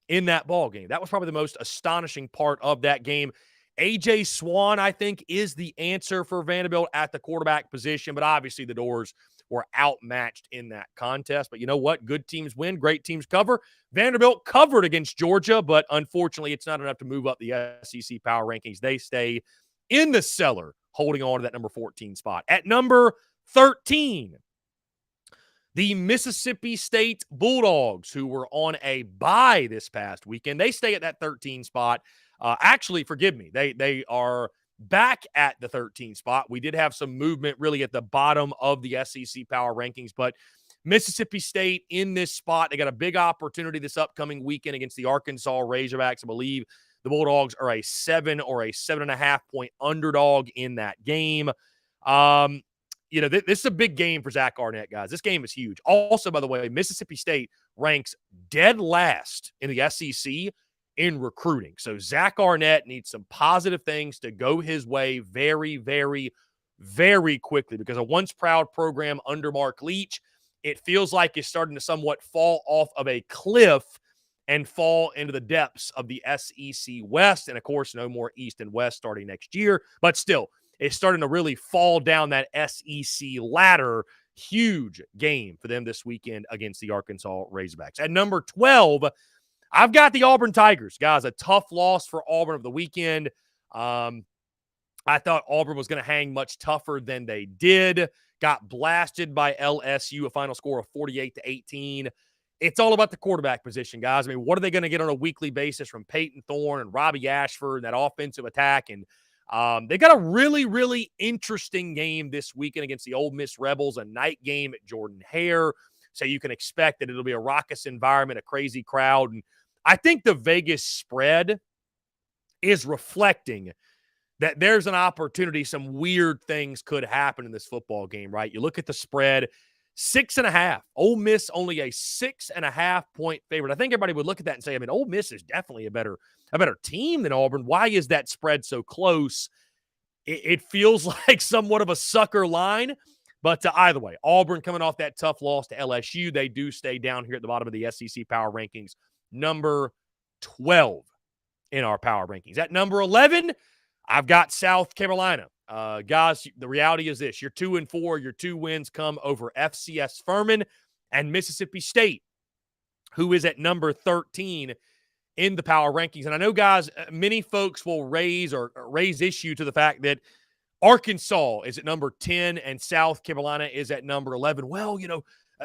in that ball game. That was probably the most astonishing part of that game. A.J. Swan, I think, is the answer for Vanderbilt at the quarterback position, but obviously the Doors were outmatched in that contest. But you know what? Good teams win, great teams cover. Vanderbilt covered against Georgia, but unfortunately it's not enough to move up the SEC Power Rankings. They stay in the cellar, holding on to that number 14 spot. At number 13, the Mississippi State Bulldogs, who were on a bye this past weekend. They stay at that 13 spot. Actually, forgive me, they are back at the 13 spot. We did have some movement really at the bottom of the SEC Power Rankings, but Mississippi State in this spot. They got a big opportunity this upcoming weekend against the Arkansas Razorbacks. I believe the Bulldogs are a 7 or a 7.5 point underdog in that game. This is a big game for Zach Arnett, guys. This game is huge. Also, by the way, Mississippi State ranks dead last in the SEC in recruiting. So Zach Arnett needs some positive things to go his way very, very, very quickly, because a once proud program under Mark Leach, it feels like it's starting to somewhat fall off of a cliff and fall into the depths of the SEC West. And of course, no more East and West starting next year, but still, it's starting to really fall down that SEC ladder. Huge game for them this weekend against the Arkansas Razorbacks. At number 12, I've got the Auburn Tigers. Guys, a tough loss for Auburn of the weekend. I thought Auburn was going to hang much tougher than they did. Got blasted by LSU, a final score of 48-18. It's all about the quarterback position, guys. I mean, what are they going to get on a weekly basis from Peyton Thorne and Robbie Ashford, that offensive attack? And they got a really, really interesting game this weekend against the Ole Miss Rebels, a night game at Jordan-Hare. So you can expect that it'll be a raucous environment, a crazy crowd. And I think the Vegas spread is reflecting that there's an opportunity. Some weird things could happen in this football game, right? You look at the spread, 6.5. Ole Miss only a 6.5 point favorite. I think everybody would look at that and say, Ole Miss is definitely a better team than Auburn. Why is that spread so close? It feels like somewhat of a sucker line. But either way, Auburn coming off that tough loss to LSU, they do stay down here at the bottom of the SEC Power Rankings, number 12 in our Power Rankings. At number 11, I've got South Carolina. Guys, the reality is this. You're 2-4. Your 2 wins come over FCS Furman and Mississippi State, who is at number 13 in the Power Rankings. And I know, guys, many folks will raise issue to the fact that Arkansas is at number 10 and South Carolina is at number 11. Well,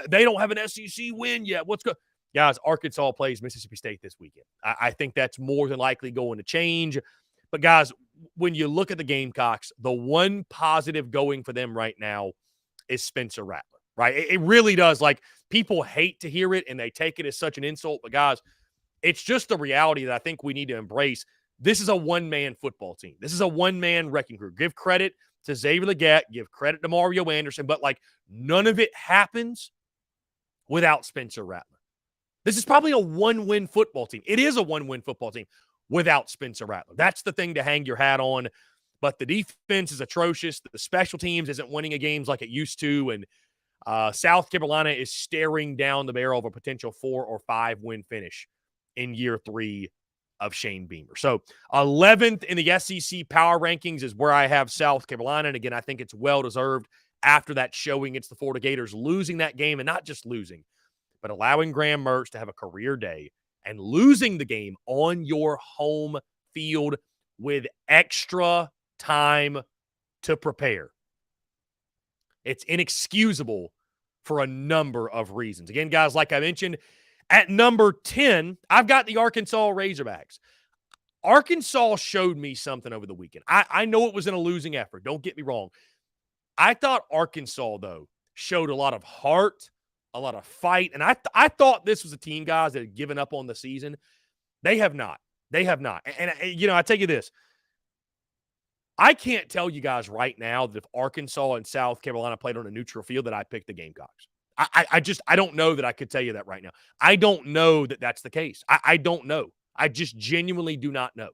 they don't have an SEC win yet. What's good? Guys, Arkansas plays Mississippi State this weekend. I think that's more than likely going to change. But, guys, when you look at the Gamecocks, the one positive going for them right now is Spencer Rattler, right? It really does. Like, people hate to hear it, and they take it as such an insult. But, guys, it's just the reality that I think we need to embrace. This is a one-man football team. This is a one-man wrecking crew. Give credit to Xavier Legette. Give credit to Mario Anderson. But, none of it happens without Spencer Rattler. This is probably a one-win football team. It is a one-win football team without Spencer Rattler. That's the thing to hang your hat on. But the defense is atrocious. The special teams isn't winning a games like it used to. And South Carolina is staring down the barrel of a potential 4 or 5 win finish in year 3 of Shane Beamer. So 11th in the SEC Power Rankings is where I have South Carolina. And again, I think it's well-deserved after that showing against the Florida Gators, losing that game, and not just losing, but allowing Graham Mertz to have a career day and losing the game on your home field with extra time to prepare. It's inexcusable for a number of reasons. Again, guys, like I mentioned, At number 10, I've got the Arkansas Razorbacks. Arkansas showed me something over the weekend. I know it was in a losing effort. Don't get me wrong. I thought Arkansas, though, showed a lot of heart, a lot of fight. And I thought this was a team, guys, that had given up on the season. They have not. They have not. And I tell you this. I can't tell you guys right now that if Arkansas and South Carolina played on a neutral field that I picked the Gamecocks. I don't know that I could tell you that right now. I don't know that that's the case. I don't know. I just genuinely do not know.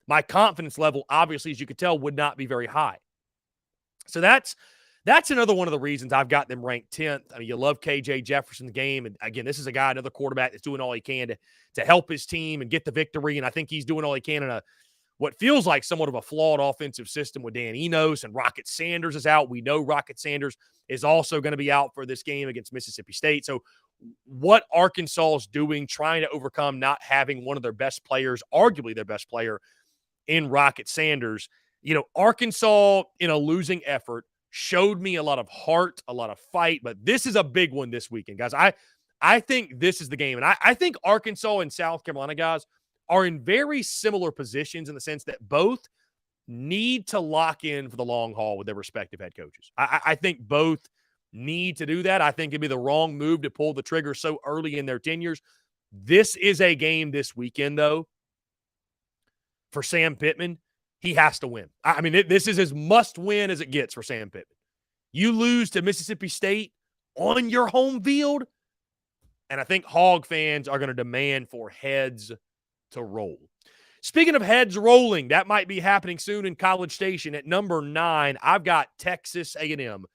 My confidence level, obviously, as you could tell, would not be very high. So that's another one of the reasons I've got them ranked 10th. I mean, you love KJ Jefferson's game. And again, this is a guy, another quarterback that's doing all he can to help his team and get the victory. And I think he's doing all he can in what feels like somewhat of a flawed offensive system with Dan Enos, and Rocket Sanders is out. We know Rocket Sanders is also going to be out for this game against Mississippi State. So what Arkansas is doing, trying to overcome not having one of their best players, arguably their best player in Rocket Sanders. Arkansas in a losing effort showed me a lot of heart, a lot of fight, but this is a big one this weekend, guys. I think this is the game. And I think Arkansas and South Carolina, guys, are in very similar positions in the sense that both need to lock in for the long haul with their respective head coaches. I think both need to do that. I think it'd be the wrong move to pull the trigger so early in their tenures. This is a game this weekend, though, for Sam Pittman. He has to win. I mean, this is as must-win as it gets for Sam Pittman. You lose to Mississippi State on your home field, and I think Hog fans are going to demand for heads to roll. Speaking of heads rolling, that might be happening soon in College Station. At number 9, I've got Texas A&M.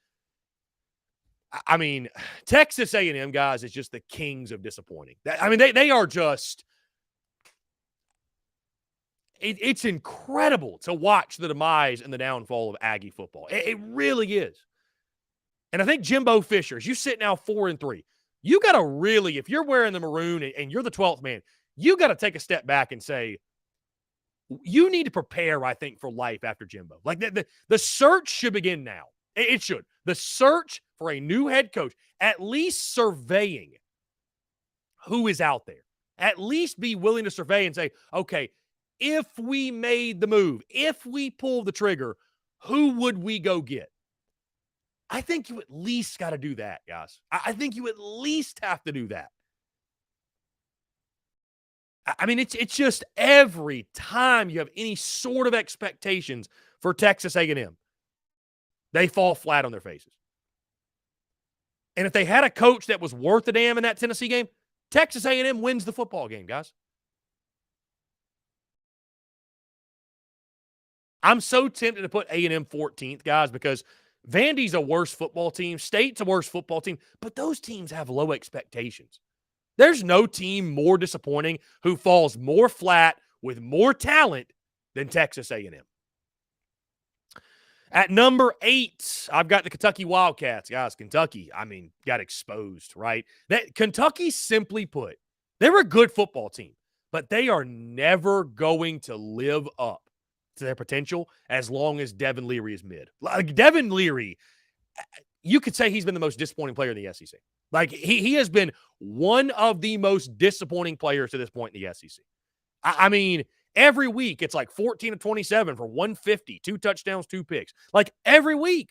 I mean, Texas A&M, guys, is just the kings of disappointing. I mean, they are just – it's incredible to watch the demise and the downfall of Aggie football. It really is. And I think Jimbo Fisher, as you sit now 4-3, you got to really – if you're wearing the maroon and you're the 12th man, you got to take a step back and say, you need to prepare, I think, for life after Jimbo. Like the search should begin now. It should. The search for a new head coach, at least surveying who is out there. At least be willing to survey and say, okay, if we made the move, if we pulled the trigger, who would we go get? I think you at least got to do that, guys. I think you at least have to do that. I mean, it's just every time you have any sort of expectations for Texas A&M, they fall flat on their faces. And if they had a coach that was worth a damn in that Tennessee game, Texas A&M wins the football game, guys. I'm so tempted to put A&M 14th, guys, because Vandy's a worse football team. State's a worse football team. But those teams have low expectations. There's no team more disappointing who falls more flat with more talent than Texas A&M. At number 8, I've got the Kentucky Wildcats. Guys, Kentucky, I mean, got exposed, right? Kentucky, simply put, they're a good football team, but they are never going to live up to their potential as long as Devin Leary is mid. Like Devin Leary, you could say he's been the most disappointing player in the SEC. Like, he has been one of the most disappointing players to this point in the SEC. I mean, every week it's like 14 of 27 for 150, 2 touchdowns, 2 picks. Like, every week.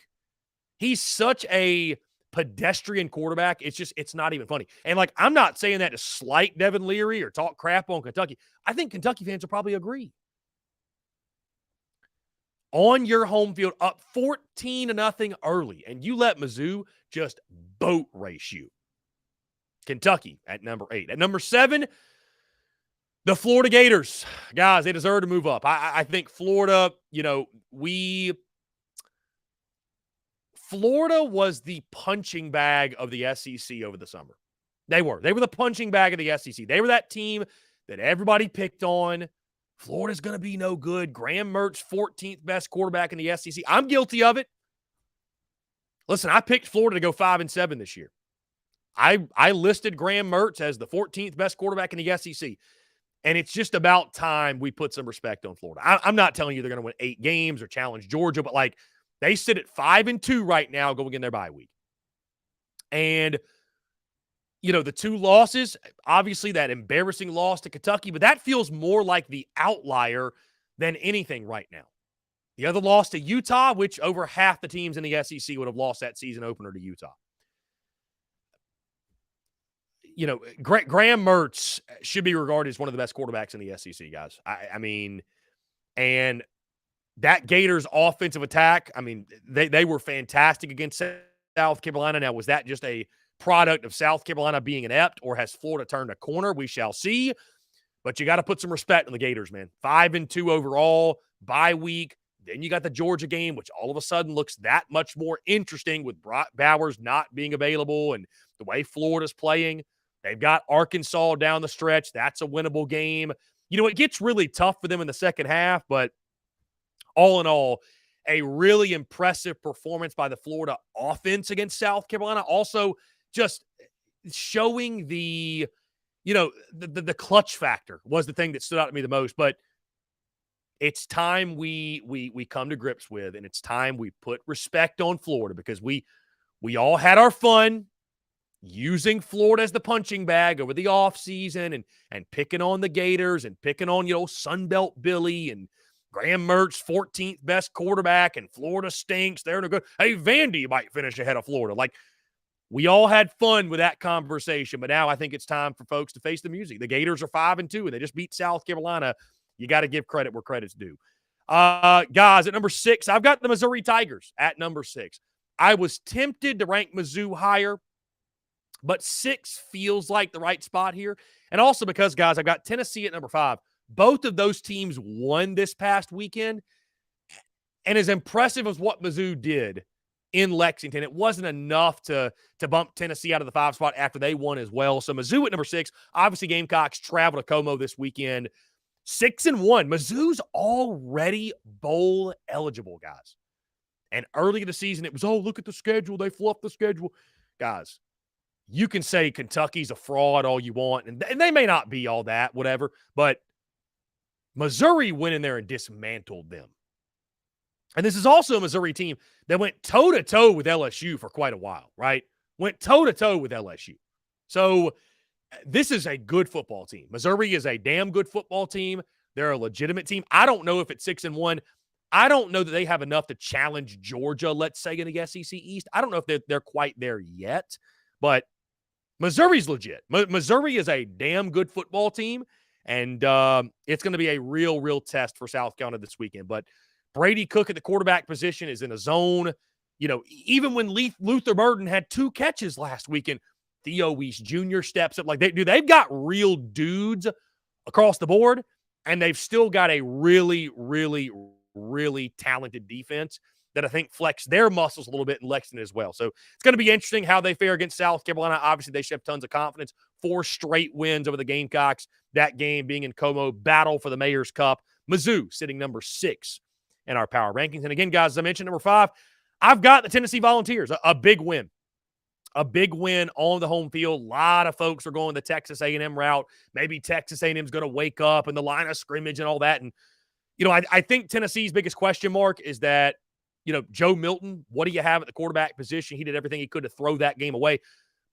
He's such a pedestrian quarterback. It's not even funny. And, like, I'm not saying that to slight Devin Leary or talk crap on Kentucky. I think Kentucky fans will probably agree. On your home field, up 14-0 early, and you let Mizzou just boat race you. Kentucky at number 8. At number 7, the Florida Gators. Guys, they deserve to move up. I think Florida, Florida was the punching bag of the SEC over the summer. They were the punching bag of the SEC. They were that team that everybody picked on. Florida's going to be no good. Graham Mertz, 14th best quarterback in the SEC. I'm guilty of it. Listen, I picked Florida to go 5-7 this year. I listed Graham Mertz as the 14th best quarterback in the SEC. And it's just about time we put some respect on Florida. I'm not telling you they're going to win 8 games or challenge Georgia, but like they sit at 5-2 right now going in their bye week. And The two losses, obviously that embarrassing loss to Kentucky, but that feels more like the outlier than anything right now. The other loss to Utah, which over half the teams in the SEC would have lost that season opener to Utah. Graham Mertz should be regarded as one of the best quarterbacks in the SEC, guys. I mean, and that Gators offensive attack, I mean, they were fantastic against South Carolina. Now, was that just a product of South Carolina being inept, or has Florida turned a corner? We shall see. But you got to put some respect on the Gators, man. 5-2 overall, bye week. Then you got the Georgia game, which all of a sudden looks that much more interesting with Brock Bowers not being available and the way Florida's playing. They've got Arkansas down the stretch. That's a winnable game. It gets really tough for them in the second half, but all in all, a really impressive performance by the Florida offense against South Carolina. Also, just showing the clutch factor was the thing that stood out to me the most. But it's time we come to grips with, and it's time we put respect on Florida, because we all had our fun using Florida as the punching bag over the offseason and picking on the Gators and picking on, Sunbelt Billy and Graham Mertz, 14th best quarterback, and Florida stinks. They're no good. Hey, Vandy might finish ahead of Florida. Like, we all had fun with that conversation, but now I think it's time for folks to face the music. The Gators are 5-2, and they just beat South Carolina. You got to give credit where credit's due. Guys, at number 6, I've got the Missouri Tigers at number 6. I was tempted to rank Mizzou higher, but 6 feels like the right spot here. And also because, guys, I've got Tennessee at number 5. Both of those teams won this past weekend. And as impressive as what Mizzou did in Lexington, it wasn't enough to bump Tennessee out of the 5 spot after they won as well. So Mizzou at number 6. Obviously, Gamecocks travel to Como this weekend. 6-1. Mizzou's already bowl eligible, guys. And early in the season, it was, look at the schedule. They fluffed the schedule. Guys, you can say Kentucky's a fraud all you want, and they may not be all that, whatever, but Missouri went in there and dismantled them. And this is also a Missouri team that went toe-to-toe with LSU for quite a while, right? Went toe-to-toe with LSU. So this is a good football team. Missouri is a damn good football team. They're a legitimate team. I don't know if at 6-1, I don't know that they have enough to challenge Georgia, let's say, in the SEC East. I don't know if they're quite there yet, but Missouri's legit. Missouri is a damn good football team, and it's going to be a real test for South Carolina this weekend. But Brady Cook at the quarterback position is in a zone. Even when Luther Burden had 2 catches last weekend, Theo Weiss Jr. steps up. Like, they've got real dudes across the board, and they've still got a really talented defense that I think flex their muscles a little bit in Lexington as well. So it's going to be interesting how they fare against South Carolina. Obviously, they should have tons of confidence. 4 straight wins over the Gamecocks. That game being in Como, battle for the Mayor's Cup. Mizzou sitting number 6 in our power rankings. And again, guys, as I mentioned, number 5, I've got the Tennessee Volunteers. A big win. A big win on the home field. A lot of folks are going the Texas A&M route. Maybe Texas A&M is going to wake up in the line of scrimmage and all that. And, I think Tennessee's biggest question mark is that, Joe Milton, what do you have at the quarterback position? He did everything he could to throw that game away.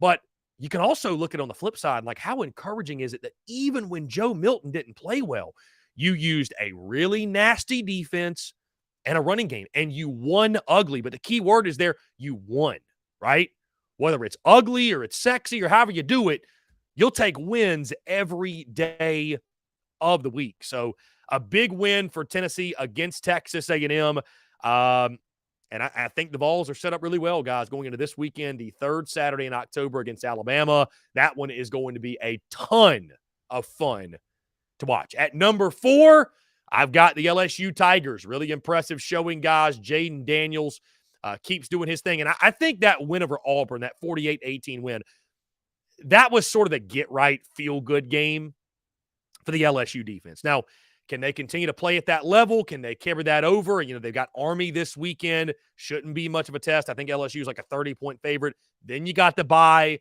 But you can also look at it on the flip side, like, how encouraging is it that even when Joe Milton didn't play well, you used a really nasty defense and a running game, and you won ugly. But the key word is there, you won, right? Whether it's ugly or it's sexy or however you do it, you'll take wins every day of the week. So a big win for Tennessee against Texas A&M. And I think the Vols are set up really well, guys, going into this weekend, the 3rd Saturday in October against Alabama. That one is going to be a ton of fun to watch. At number 4, I've got the LSU Tigers. Really impressive showing, guys. Jaden Daniels keeps doing his thing. And I think that win over Auburn, that 48-18 win, that was sort of the get-right, feel-good game for the LSU defense. Now, can they continue to play at that level? Can they carry that over? They've got Army this weekend. Shouldn't be much of a test. I think LSU is like a 30-point favorite. Then you got the bye.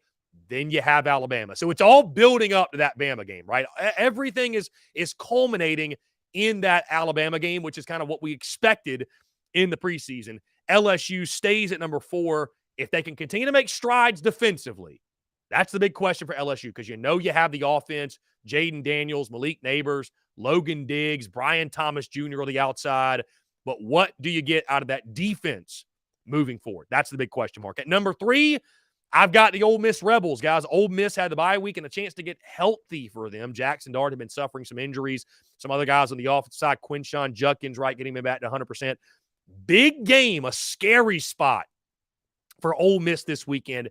Then you have Alabama. So it's all building up to that Bama game, right? Everything is culminating in that Alabama game, which is kind of what we expected in the preseason. LSU stays at number 4. If they can continue to make strides defensively, That's the big question for LSU because you know you have the offense, Jaden Daniels, Malik Neighbors, Logan Diggs, Brian Thomas Jr. on the outside. But what do you get out of that defense moving forward? That's the big question mark. At number 3, I've got the Ole Miss Rebels, guys. Ole Miss had the bye week and a chance to get healthy for them. Jackson Dart had been suffering some injuries. Some other guys on the offensive side, Quinshawn Judkins, right, getting him back to 100%. Big game, a scary spot for Ole Miss this weekend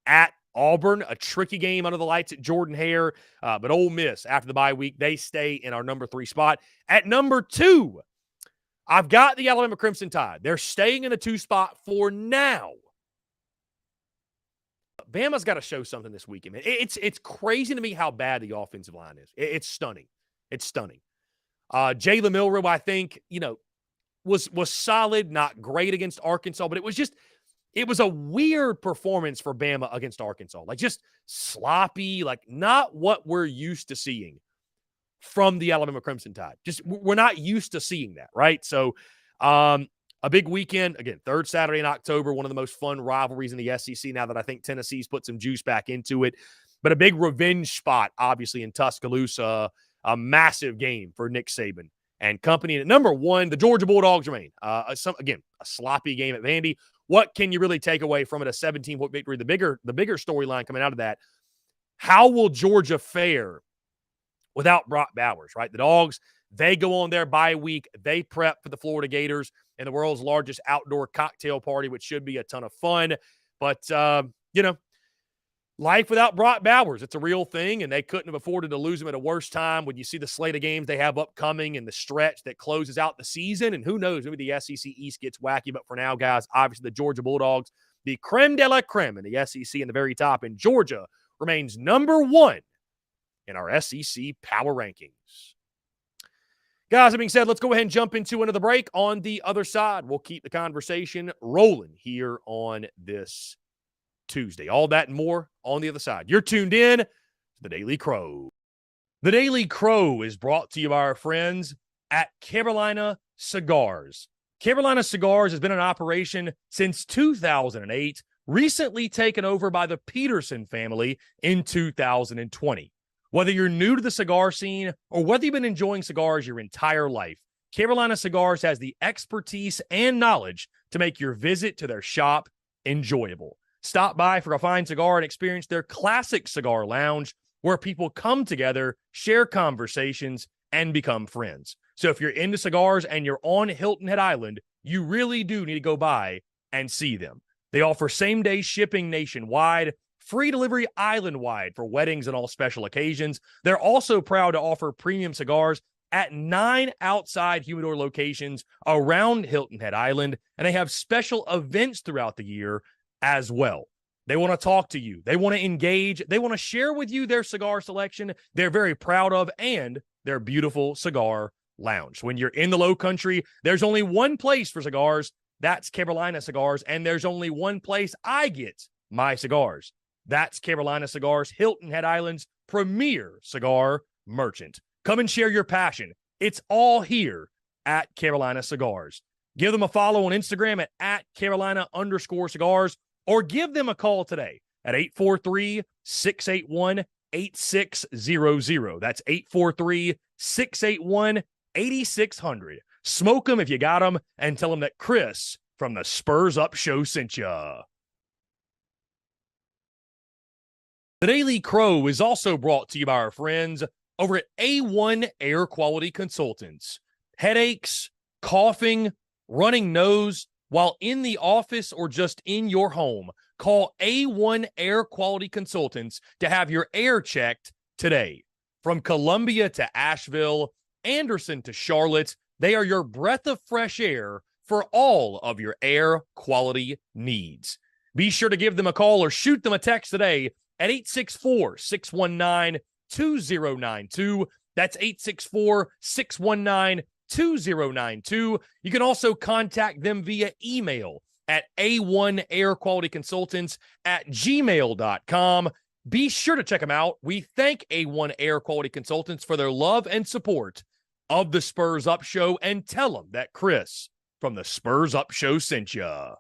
at Auburn, a tricky game under the lights at Jordan-Hare. But Ole Miss, after the bye week, they stay in our number 3 spot. At number 2, I've got the Alabama Crimson Tide. They're staying in a 2 spot for now. Bama's got to show something this weekend, man. It's crazy to me how bad the offensive line is. It's stunning. It's stunning. Jalen Milroe, I think, was solid, not great against Arkansas, but it was a weird performance for Bama against Arkansas. Like, just sloppy, like not what we're used to seeing from the Alabama Crimson Tide. Just, we're not used to seeing that, right? So, a big weekend, again, 3rd Saturday in October, one of the most fun rivalries in the SEC now that I think Tennessee's put some juice back into it. But a big revenge spot, obviously, in Tuscaloosa, a massive game for Nick Saban and company. And at number 1, the Georgia Bulldogs remain. Again, a sloppy game at Vandy. What can you really take away from it? A 17-point victory. The bigger storyline coming out of that, how will Georgia fare without Brock Bowers, right? The Dogs, they go on their bye week. They prep for the Florida Gators in the world's largest outdoor cocktail party, which should be a ton of fun. But, life without Brock Bowers, it's a real thing, and they couldn't have afforded to lose him at a worse time when you see the slate of games they have upcoming and the stretch that closes out the season. And who knows, maybe the SEC East gets wacky. But for now, guys, obviously the Georgia Bulldogs, the creme de la creme in the SEC in the very top, and Georgia remains number 1 in our SEC power rankings. Guys, that being said, let's go ahead and jump into another break. On the other side, we'll keep the conversation rolling here on this Tuesday. All that and more on the other side. You're tuned in to the Daily Crow. The Daily Crow is brought to you by our friends at Carolina Cigars. Carolina Cigars has been in operation since 2008, recently taken over by the Peterson family in 2020. Whether you're new to the cigar scene or whether you've been enjoying cigars your entire life, Carolina Cigars has the expertise and knowledge to make your visit to their shop enjoyable. Stop by for a fine cigar and experience their classic cigar lounge where people come together, share conversations, and become friends. So if you're into cigars and you're on Hilton Head Island, you really do need to go by and see them. They offer same-day shipping nationwide, free delivery island-wide for weddings and all special occasions. They're also proud to offer premium cigars at 9 outside humidor locations around Hilton Head Island, and they have special events throughout the year as well. They want to talk to you. They want to engage. They want to share with you their cigar selection they're very proud of and their beautiful cigar lounge. When you're in the Low Country, there's only one place for cigars. That's Carolina Cigars, and there's only one place I get my cigars. That's Carolina Cigars, Hilton Head Island's premier cigar merchant. Come and share your passion. It's all here at Carolina Cigars. Give them a follow on Instagram at Carolina_cigars, or give them a call today at 843-681-8600. That's 843-681-8600. Smoke them if you got them, and tell them that Chris from the Spurs Up Show sent ya. The Daily Crow is also brought to you by our friends over at A1 Air Quality Consultants. Headaches, coughing, running nose while in the office or just in your home, call A1 Air Quality Consultants to have your air checked today. From Columbia to Asheville, Anderson to Charlotte, they are your breath of fresh air for all of your air quality needs. Be sure to give them a call or shoot them a text today at 864-619-2092. That's 864-619-2092. You can also contact them via email at a1airqualityconsultants@gmail.com. Be sure to check them out. We thank A1 Air Quality Consultants for their love and support of the Spurs Up Show, and tell them that Chris from the Spurs Up Show sent ya.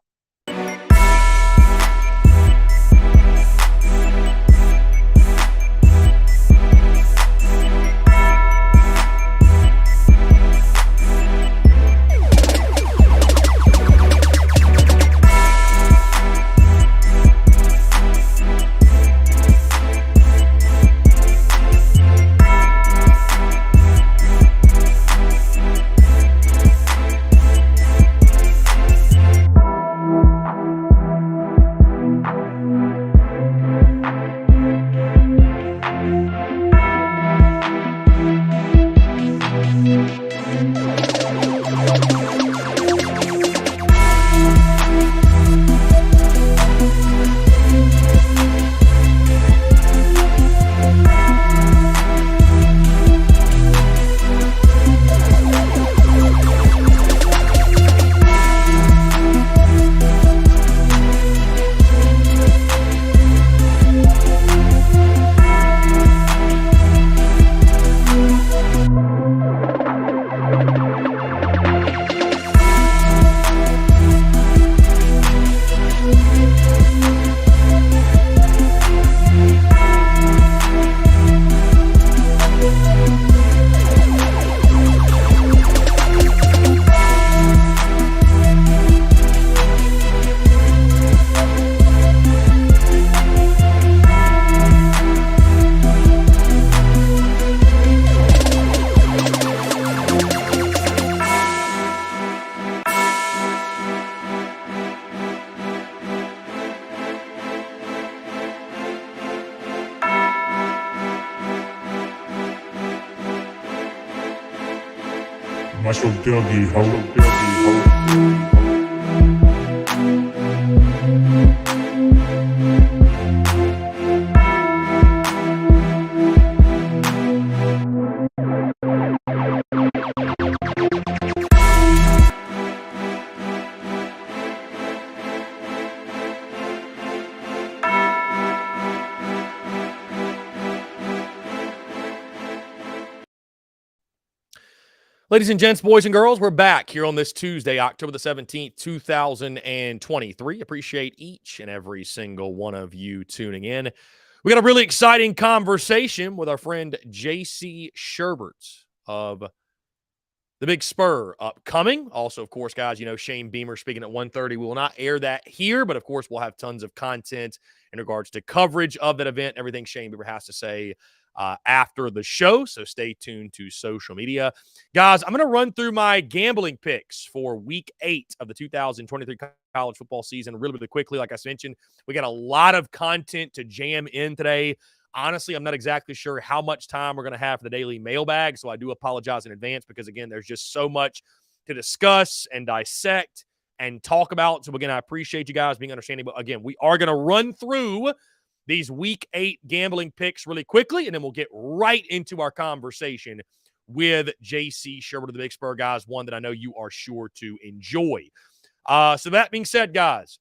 Marshall Dougie, ho. Ladies and gents, boys and girls, we're back here on this Tuesday, October the 17th, 2023. Appreciate each and every single one of you tuning in. We got a really exciting conversation with our friend JC Shurburtt of the Big Spur upcoming. Also, of course, guys, you know, Shane Beamer speaking at 1:30. We will not air that here, but of course, we'll have tons of content in regards to coverage of that event, everything Shane Beamer has to say after the show. So stay tuned to social media. Guys, I'm going to run through my gambling picks for week 8 of the 2023 college football season really, really quickly. Like I mentioned, we got a lot of content to jam in today. Honestly, I'm not exactly sure how much time we're going to have for the daily mailbag, so I do apologize in advance because, again, there's just so much to discuss and dissect and talk about. So, again, I appreciate you guys being understanding. But, again, we are going to run through these week 8 gambling picks really quickly, and then we'll get right into our conversation with JC Shurburtt of the Big Spur, guys, one that I know you are sure to enjoy. So that being said, guys,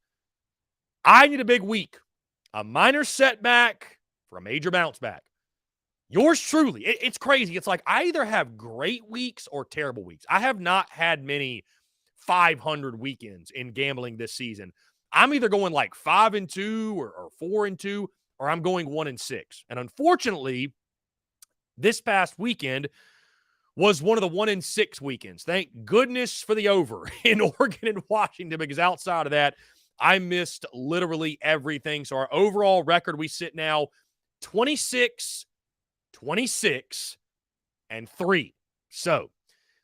I need a big week, a minor setback for a major bounce back. Yours truly, it's crazy. It's like I either have great weeks or terrible weeks. I have not had many 500 weekends in gambling this season. I'm either going like 5-2 or 4-2, or I'm going 1-6. And unfortunately, this past weekend was one of the 1-6 weekends. Thank goodness for the over in Oregon and Washington, because outside of that, I missed literally everything. So our overall record, we sit now 26, 26, and 3. So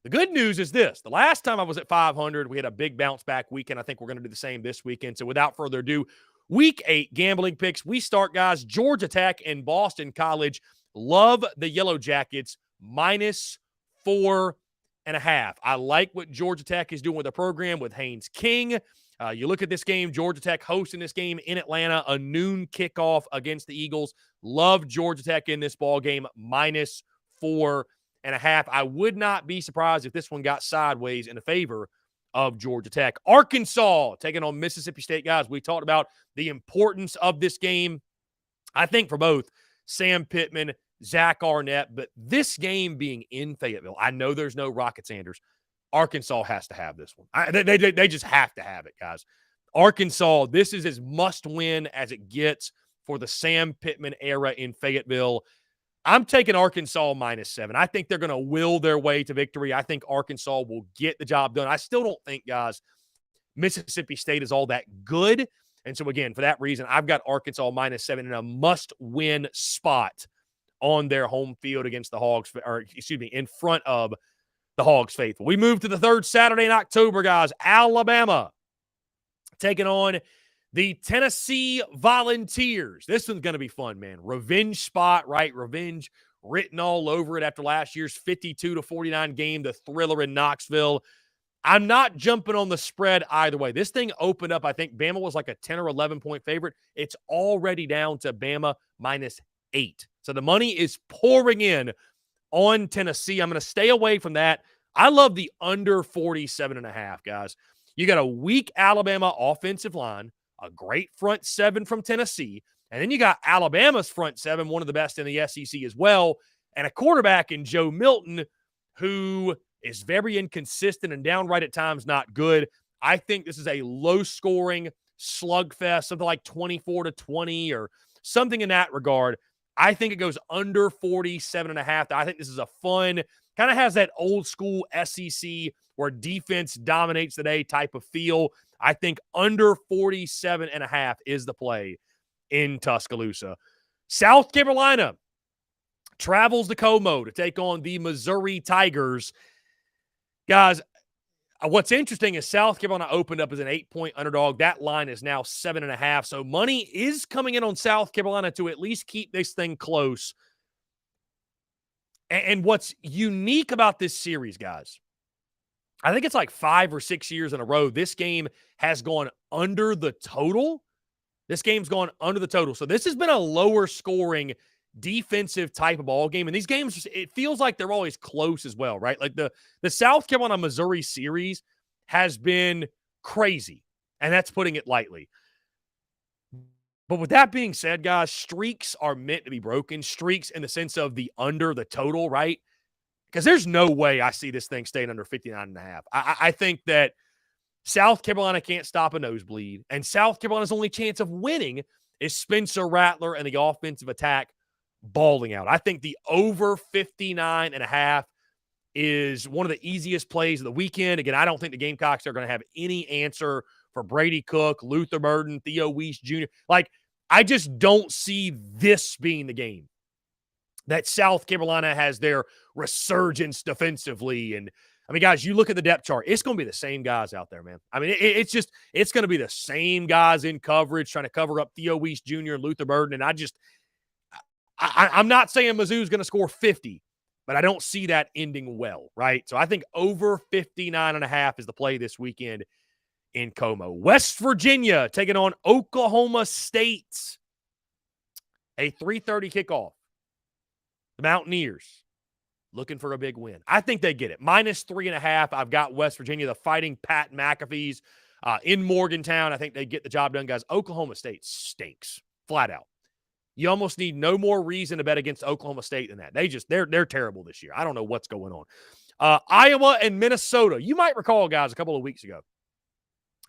the good news is this. The last time I was at 500, we had a big bounce back weekend. I think we're going to do the same this weekend. So without further ado, week 8 gambling picks. We start, guys, Georgia Tech and Boston College. Love the Yellow Jackets, -4.5. I like what Georgia Tech is doing with the program with Haynes King. You look at this game, Georgia Tech hosting this game in Atlanta, a noon kickoff against the Eagles. Love Georgia Tech in this ball game, -4.5. I would not be surprised if this one got sideways in favor of Georgia Tech. Arkansas taking on Mississippi State, guys. We talked about the importance of this game, I think, for both Sam Pittman, Zach Arnett, but this game being in Fayetteville, I know there's no Rocket Sanders. Arkansas has to have this one. They just have to have it, guys. Arkansas, this is as must-win as it gets for the Sam Pittman era in Fayetteville. I'm taking Arkansas -7. I think they're going to will their way to victory. I think Arkansas will get the job done. I still don't think, guys, Mississippi State is all that good. And so, again, for that reason, I've got Arkansas -7 in a must-win spot on their home field against the Hogs, or excuse me, in front of the Hogs faithful. We move to the third Saturday in October, guys. Alabama taking on the Tennessee Volunteers. This one's going to be fun, man. Revenge spot, right? Revenge written all over it after last year's 52-49 game, the thriller in Knoxville. I'm not jumping on the spread either way. This thing opened up, I think Bama was like a 10 or 11-point favorite. It's already down to Bama -8. So the money is pouring in on Tennessee. I'm going to stay away from that. I love the under 47.5, guys. You got a weak Alabama offensive line, a great front seven from Tennessee, and then you got Alabama's front seven, one of the best in the SEC as well, and a quarterback in Joe Milton who is very inconsistent and downright at times not good. I think this is a low-scoring slugfest, something like 24-20 or something in that regard. I think it goes under 47.5. I think this is a fun, kind of has that old school SEC where defense dominates the day type of feel. I think under 47.5 is the play in Tuscaloosa. South Carolina travels to Como to take on the Missouri Tigers. Guys, what's interesting is South Carolina opened up as an 8-point underdog. That line is now 7.5. So money is coming in on South Carolina to at least keep this thing close. And what's unique about this series, guys, I think it's like 5 or 6 years in a row, this game has gone under the total. This game's gone under the total. So this has been a lower scoring defensive type of ball game. And these games, it feels like they're always close as well, right? Like the South Carolina Missouri series has been crazy. And that's putting it lightly. But with that being said, guys, streaks are meant to be broken. Streaks in the sense of the under the total, right? Because there's no way I see this thing staying under 59.5. I think that South Carolina can't stop a nosebleed, and South Carolina's only chance of winning is Spencer Rattler and the offensive attack balling out. I think the over 59.5 is one of the easiest plays of the weekend. Again, I don't think the Gamecocks are going to have any answer for Brady Cook, Luther Burden, Theo Weiss Jr. Like, I just don't see this being the game that South Carolina has their resurgence defensively. And I mean, guys, you look at the depth chart, it's going to be the same guys out there, man. I mean, it's going to be the same guys in coverage trying to cover up Theo Weiss Jr. and Luther Burden. And I'm not saying Mizzou's going to score 50, but I don't see that ending well, right? So I think over 59.5 is the play this weekend in Como. West Virginia taking on Oklahoma State. A 3:30 kickoff. The Mountaineers looking for a big win. I think they get it. -3.5. I've got West Virginia, the Fighting Pat McAfees in Morgantown. I think they get the job done, guys. Oklahoma State stinks, flat out. You almost need no more reason to bet against Oklahoma State than that. They're terrible this year. I don't know what's going on. Iowa and Minnesota. You might recall, guys, a couple of weeks ago,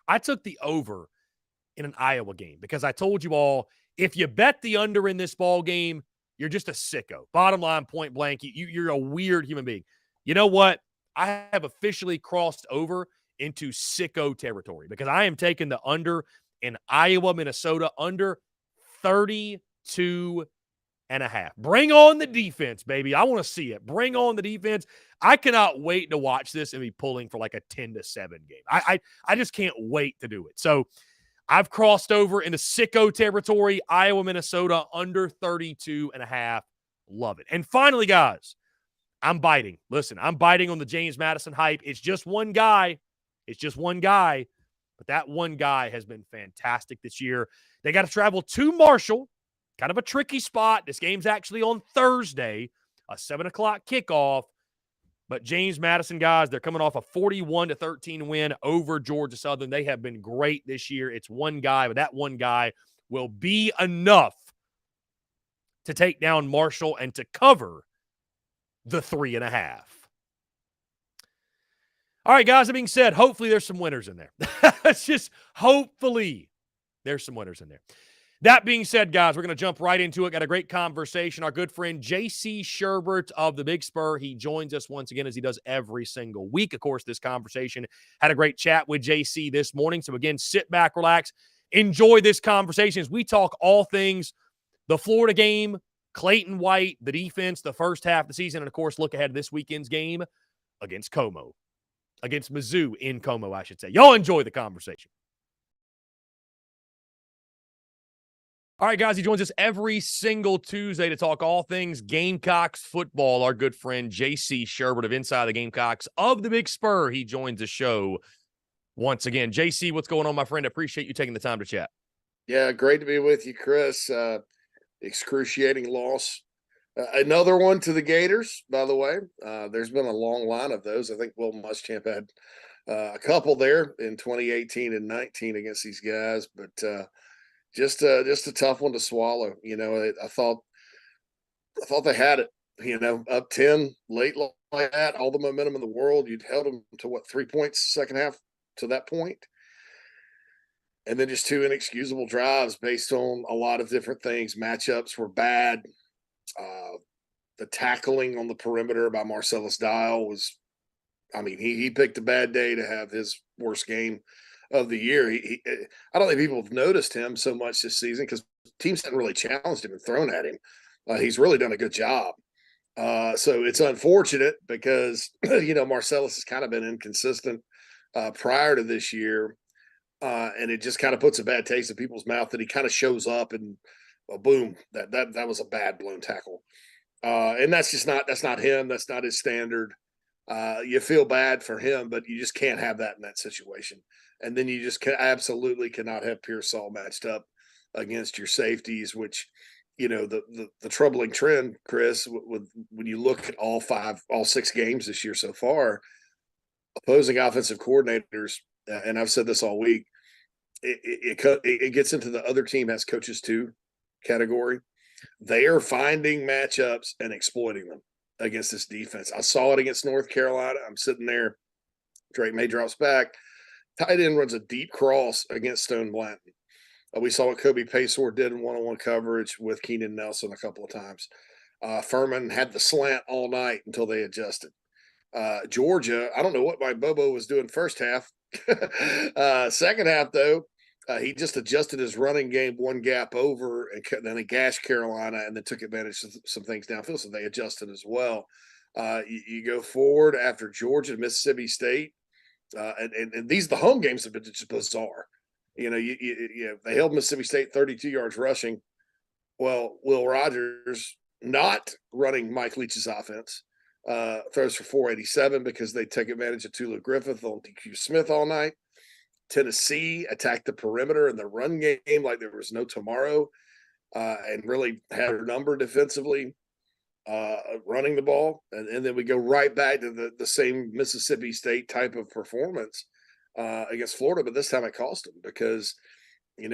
I took the over in an Iowa game because I told you all, if you bet the under in this ball game, you're just a sicko. Bottom line, point blank, you're a weird human being. You know what? I have officially crossed over into sicko territory because I am taking the under in Iowa, Minnesota, under 32.5. Bring on the defense, baby. I want to see it. Bring on the defense. I cannot wait to watch this and be pulling for like a 10-7 game. I just can't wait to do it. So I've crossed over into sicko territory. Iowa, Minnesota, under 32.5. Love it. And finally, guys, I'm biting. Listen, I'm biting on the James Madison hype. It's just one guy. But that one guy has been fantastic this year. They got to travel to Marshall. Kind of a tricky spot. This game's actually on Thursday, a 7 o'clock kickoff. But James Madison, guys, they're coming off a 41-13 win over Georgia Southern. They have been great this year. It's one guy, but that one guy will be enough to take down Marshall and to cover the 3.5. All right, guys, that being said, hopefully there's some winners in there. It's just hopefully there's some winners in there. That being said, guys, we're going to jump right into it. Got a great conversation. Our good friend JC Shurburtt of the Big Spur, he joins us once again as he does every single week. Of course, this conversation had a great chat with JC this morning. So again, sit back, relax, enjoy this conversation as we talk all things the Florida game, Clayton White, the defense, the first half of the season, and of course, look ahead to this weekend's game against Como, against Mizzou in Como, I should say. Y'all enjoy the conversation. All right, guys, he joins us every single Tuesday to talk all things Gamecocks football. Our good friend JC Shurburtt of Inside the Gamecocks of the Big Spur. He joins the show once again. JC, what's going on, my friend? I appreciate you taking the time to chat. Yeah, great to be with you, Chris. Excruciating loss. Another one to the Gators, by the way. There's been a long line of those. I think Will Muschamp had a couple there in 2018 and 19 against these guys, but just a tough one to swallow. You know, I thought they had it. You know, up 10 late like that, all the momentum in the world. You'd held them to 3 points second half to that point, and then just two inexcusable drives based on a lot of different things. Matchups were bad. The tackling on the perimeter by Marcellus Dial was, I mean, he picked a bad day to have his worst game of the year. I don't think people have noticed him so much this season because teams haven't really challenged him and thrown at him. He's really done a good job. So it's unfortunate because, you know, Marcellus has kind of been inconsistent prior to this year. And it just kind of puts a bad taste in people's mouth that he kind of shows up and boom, that was a bad blown tackle. And that's not him. That's not his standard. You feel bad for him, but you just can't have that in that situation. And then you just absolutely cannot have Pearsall matched up against your safeties, which, the troubling trend, Chris, with when you look at all 6 games this year so far, opposing offensive coordinators, and I've said this all week, it gets into the other team has coaches too category. They are finding matchups and exploiting them against this defense. I saw it against North Carolina. I'm sitting there. Drake May drops back. Tight end runs a deep cross against Stone Blanton. We saw what Kobe Paysor did in one-on-one coverage with Keenan Nelson a couple of times. Furman had the slant all night until they adjusted. Georgia, I don't know what Mike Bobo was doing first half. Second half, though, he just adjusted his running game one gap over, and then he gashed Carolina and then took advantage of some things downfield, so they adjusted as well. You go forward after Georgia, Mississippi State, and the home games have been just bizarre. They held Mississippi State 32 yards rushing. Well, Will Rogers, not running Mike Leach's offense, throws for 487 because they take advantage of Tulu Griffith on DQ Smith all night. Tennessee attacked the perimeter in the run game like there was no tomorrow, and really had her number defensively, running the ball. And then we go right back to the same Mississippi State type of performance against Florida, but this time it cost them because you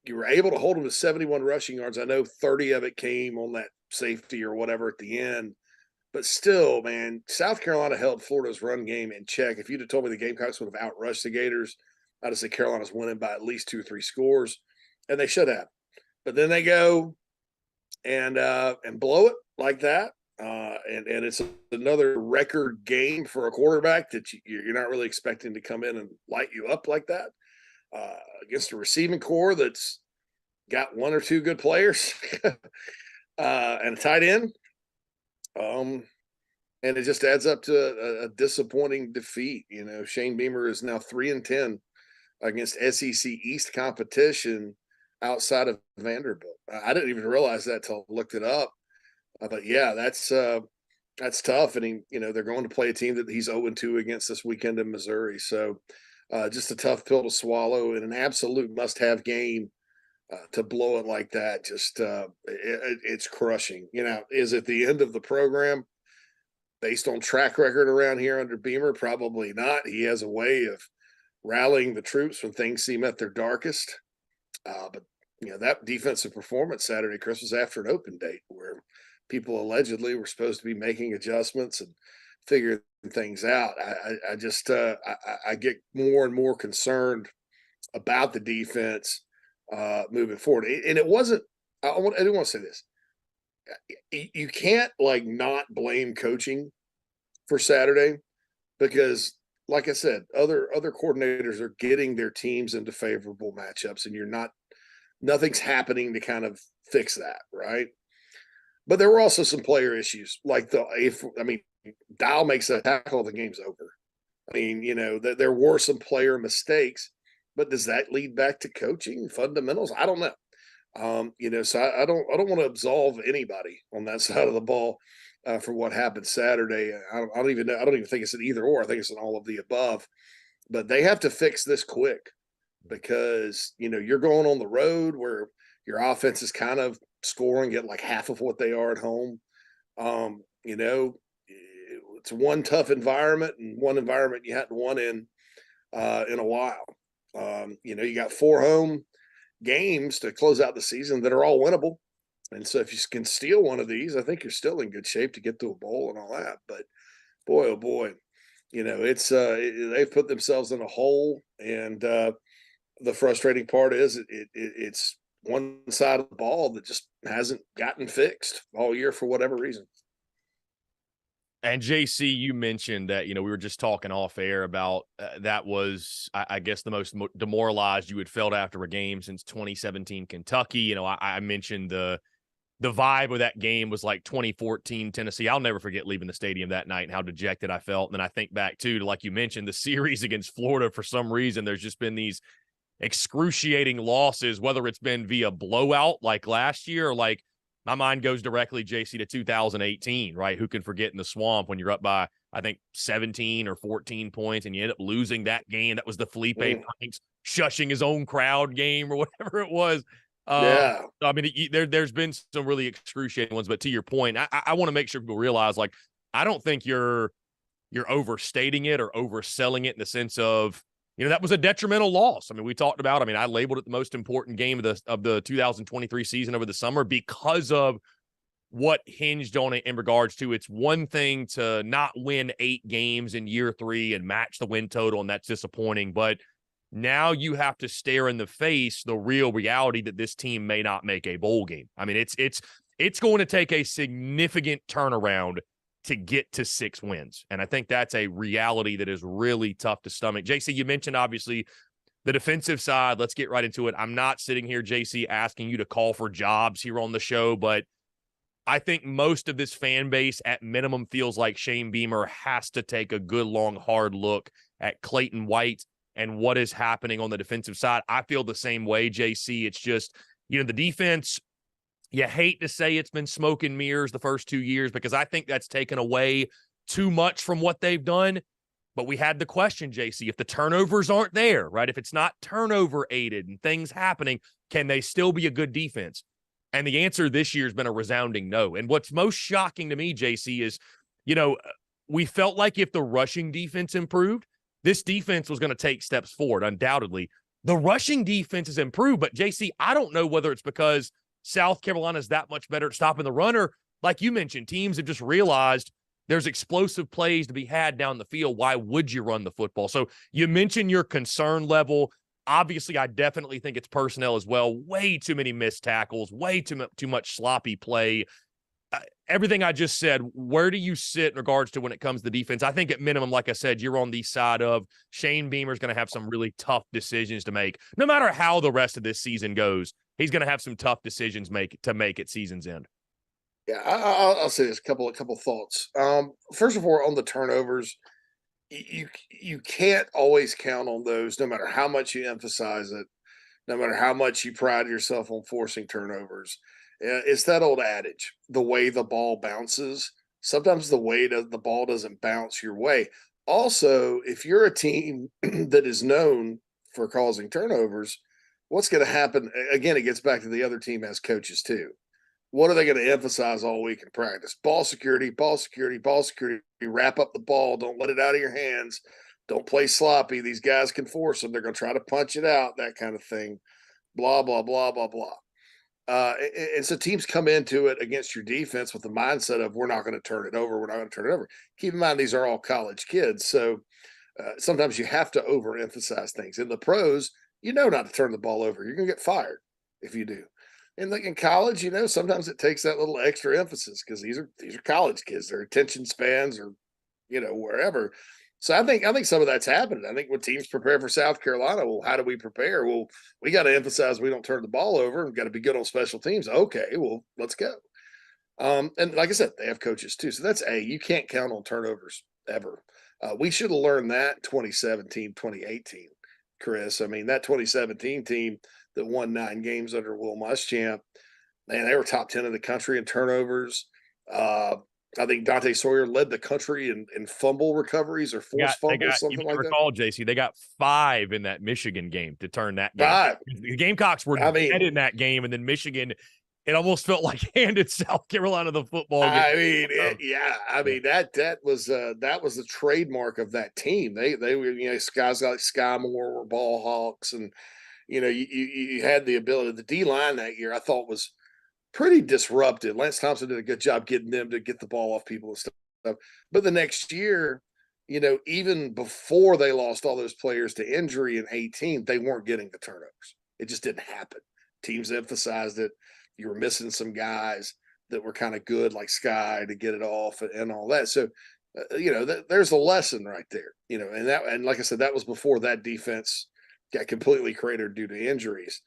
were able to hold them to 71 rushing yards. I know 30 of it came on that safety or whatever at the end, but still, man, South Carolina held Florida's run game in check. If you'd have told me the Gamecocks would have outrushed the Gators, I'd have said Carolina's winning by at least 2 or 3 scores, and they should have. But then they go and blow it like that. And it's another record game for a quarterback that you're not really expecting to come in and light you up like that, against a receiving core that's got 1 or 2 good players and a tight end. And it just adds up to a disappointing defeat. Shane Beamer is now 3-10 against SEC East competition outside of Vanderbilt. I didn't even realize that till I looked it up. But yeah, that's tough. And they're going to play a team that he's 0-2 against this weekend in Missouri. So just a tough pill to swallow and an absolute must-have game to blow it like that. Just it's crushing. Is it the end of the program based on track record around here under Beamer? Probably not. He has a way of rallying the troops when things seem at their darkest. But that defensive performance Saturday, Chris, was after an open date where people allegedly were supposed to be making adjustments and figuring things out. I just I get more and more concerned about the defense moving forward. And it wasn't. I do want to say this. You can't not blame coaching for Saturday because, like I said, other coordinators are getting their teams into favorable matchups, and nothing's happening to kind of fix that, right? But there were also some player issues, like Dial makes a tackle, the game's over. There were some player mistakes, but does that lead back to coaching fundamentals? I don't know. So I don't want to absolve anybody on that side of the ball for what happened Saturday. I don't even know. I don't even think it's an either or. I think it's an all of the above. But they have to fix this quick because you're going on the road where your offense is kind of scoring at half of what they are at home. It's one tough environment and one environment you hadn't won in a while. You got 4 home games to close out the season that are all winnable. And so if you can steal one of these, I think you're still in good shape to get to a bowl and all that. But boy, oh boy, it's they've put themselves in a hole. And the frustrating part is it's one side of the ball that just hasn't gotten fixed all year for whatever reason. And JC, you mentioned that, we were just talking off air about that was, I guess, the most demoralized you had felt after a game since 2017 Kentucky. I mentioned the vibe of that game was like 2014 Tennessee. I'll never forget leaving the stadium that night and how dejected I felt. And then I think back too, to like you mentioned, the series against Florida. For some reason, there's just been these excruciating losses, whether it's been via blowout like last year or my mind goes directly, JC, to 2018, right? Who can forget in the Swamp when you're up by I think 17 or 14 points, and you end up losing that game. That was the Felipe Franks shushing his own crowd game or whatever it was. Yeah. I mean, there's been some really excruciating ones, but to your point, I want to make sure people realize, like, I don't think you're overstating it or overselling it in the sense of, that was a detrimental loss. I mean, we talked about, I labeled it the most important game of the 2023 season over the summer because of what hinged on it in regards to, it's one thing to not win 8 games in year 3 and match the win total, and that's disappointing. But now you have to stare in the face the real reality that this team may not make a bowl game. I mean, it's going to take a significant turnaround to get to 6 wins. And I think that's a reality that is really tough to stomach. JC, you mentioned obviously the defensive side. Let's get right into it. I'm not sitting here, JC, asking you to call for jobs here on the show, but I think most of this fan base at minimum feels like Shane Beamer has to take a good, long, hard look at Clayton White and what is happening on the defensive side. I feel the same way, JC. It's just, the defense, you hate to say it's been smoke and mirrors the first 2 years because I think that's taken away too much from what they've done. But we had the question, JC, if the turnovers aren't there, right? If it's not turnover aided and things happening, can they still be a good defense? And the answer this year has been a resounding no. And what's most shocking to me, JC, is, we felt like if the rushing defense improved, this defense was going to take steps forward, undoubtedly. The rushing defense has improved, but JC, I don't know whether it's because South Carolina is that much better at stopping the run, or like you mentioned, teams have just realized there's explosive plays to be had down the field. Why would you run the football? So you mentioned your concern level. Obviously, I definitely think it's personnel as well. Way too many missed tackles, way too much sloppy play. Everything I just said, where do you sit in regards to when it comes to defense? I think at minimum, like I said, you're on the side of Shane Beamer's going to have some really tough decisions to make. No matter how the rest of this season goes, he's going to have some tough decisions to make at season's end. Yeah, I'll say this, a couple thoughts. First of all, on the turnovers, you can't always count on those, no matter how much you emphasize it, no matter how much you pride yourself on forcing turnovers. It's that old adage, the way the ball bounces. Sometimes the way the ball doesn't bounce your way. Also, if you're a team that is known for causing turnovers, what's going to happen? Again, it gets back to the other team as coaches too. What are they going to emphasize all week in practice? Ball security, ball security, ball security. Wrap up the ball. Don't let it out of your hands. Don't play sloppy. These guys can force them. They're going to try to punch it out, that kind of thing. Blah, blah, blah, blah, blah. And so teams come into it against your defense with the mindset of, we're not going to turn it over. We're not going to turn it over. Keep in mind, these are all college kids. So sometimes you have to overemphasize things. In the pros, not to turn the ball over. You're going to get fired if you do. And like in college, sometimes it takes that little extra emphasis because these are college kids. Their attention spans are, wherever. So I think some of that's happening. I think when teams prepare for South Carolina, well, how do we prepare? Well, we got to emphasize we don't turn the ball over. We've got to be good on special teams. Okay, well, let's go. And like I said, they have coaches too. So that's you can't count on turnovers ever. We should have learned that 2017, 2018, Chris. That 2017 team that won 9 games under Will Muschamp, man, they were top 10 in the country in turnovers. I think Dante Sawyer led the country in fumble recoveries or forced fumbles, something like that. Recall, JC, they got 5 in that Michigan game to turn that game. 5. The Gamecocks were dead in that game, and then Michigan, it almost felt like handed South Carolina the football game. That was the trademark of that team. They were, guys like Sky Moore were ball hawks, and you had the ability. The D line that year, I thought, was pretty disruptive. Lance Thompson did a good job getting them to get the ball off people and stuff. But the next year, even before they lost all those players to injury in 18, they weren't getting the turnovers. It just didn't happen. Teams emphasized it. You were missing some guys that were kind of good, like Sky, to get it off and all that. So, there's a lesson right there. And like I said, that was before that defense got completely cratered due to injuries.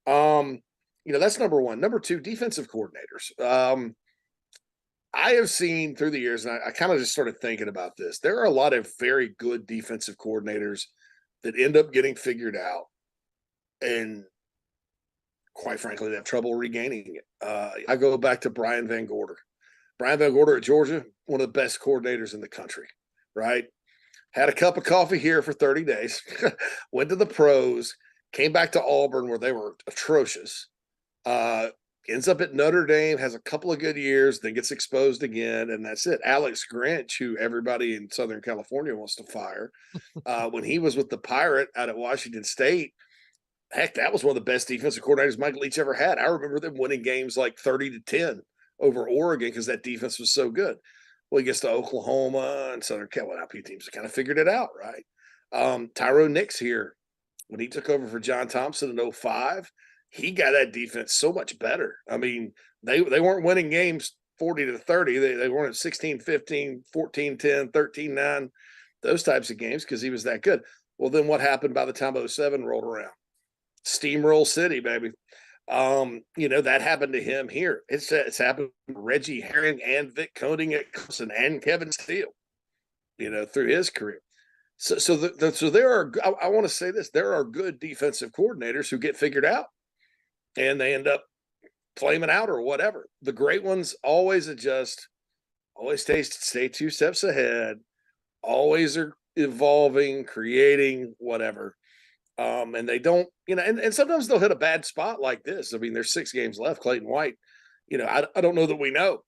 That's number one. Number two, defensive coordinators. I have seen through the years, and I kind of just started thinking about this. There are a lot of very good defensive coordinators that end up getting figured out, and quite frankly, they have trouble regaining it. I go back to Brian Van Gorder. Brian Van Gorder at Georgia, one of the best coordinators in the country. right? Had a cup of coffee here for 30 days, went to the pros, came back to Auburn where they were atrocious. Ends up at Notre Dame, has a couple of good years, then gets exposed again, and that's it. Alex Grinch, who everybody in Southern California wants to fire, when he was with the Pirate out at Washington State, heck, that was one of the best defensive coordinators Mike Leach ever had. I remember them winning games like 30-10 over Oregon because that defense was so good. Well, he gets to Oklahoma and Southern California. Well, teams kind of figured it out, right? Tyrone Nix here, when he took over for John Thompson in 2005, he got that defense so much better. I mean, they weren't winning games 40-30. They weren't 16-15, 14-10, 13-9, those types of games because he was that good. Well, then what happened by the time 2007 rolled around? Steamroll City, baby. That happened to him here. It's happened to Reggie Herring and Vic Koenig at Clemson and Kevin Steele, through his career. So there are, I want to say this, there are good defensive coordinators who get figured out and they end up flaming out or whatever. The great ones always adjust, always stay 2 steps ahead, always are evolving, creating, whatever. And they don't, and sometimes they'll hit a bad spot like this. I mean, there's 6 games left. Clayton White, I don't know that we know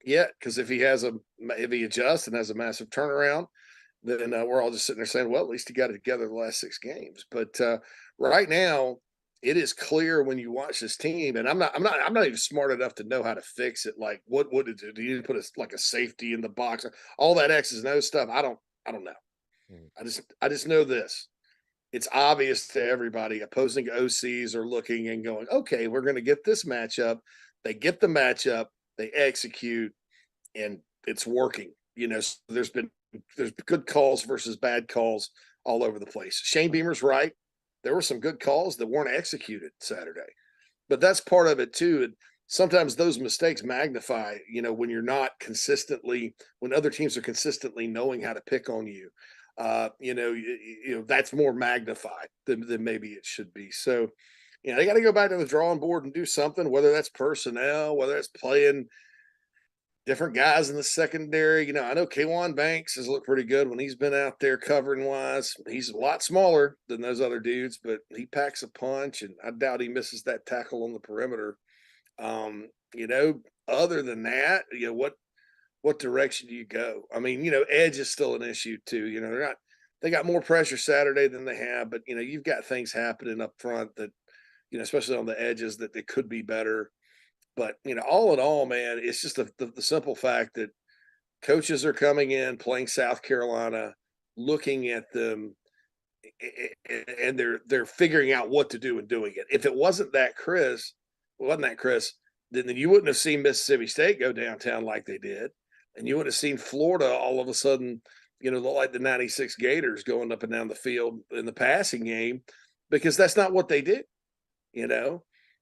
yet, because if he adjusts and has a massive turnaround, then we're all just sitting there saying, well, at least he got it together the last 6 games. But right now, it is clear when you watch this team, and I'm not even smart enough to know how to fix it. Like, what would it do? Do you put a safety in the box? All that X's and O's stuff. I don't know. I just know this. It's obvious to everybody. Opposing OCs are looking and going, okay, we're going to get this matchup. They get the matchup, they execute, and it's working. So there's good calls versus bad calls all over the place. Shane Beamer's right. There were some good calls that weren't executed Saturday, but that's part of it too. And sometimes those mistakes magnify, when you're not consistently, when other teams are consistently knowing how to pick on you. That's more magnified than maybe it should be. So, they got to go back to the drawing board and do something, whether that's personnel, whether that's playing different guys in the secondary. I know K'Wan Banks has looked pretty good when he's been out there covering wise. He's a lot smaller than those other dudes, but he packs a punch, and I doubt he misses that tackle on the perimeter. Other than that, what direction do you go? I mean, edge is still an issue too. They got more pressure Saturday than they have, but you've got things happening up front that, especially on the edges, that they could be better. But all in all, man, it's just the simple fact that coaches are coming in, playing South Carolina, looking at them, and they're figuring out what to do and doing it. If it wasn't that, Chris, then you wouldn't have seen Mississippi State go downtown like they did. And you would have seen Florida all of a sudden, look like the 96 Gators going up and down the field in the passing game, because that's not what they do.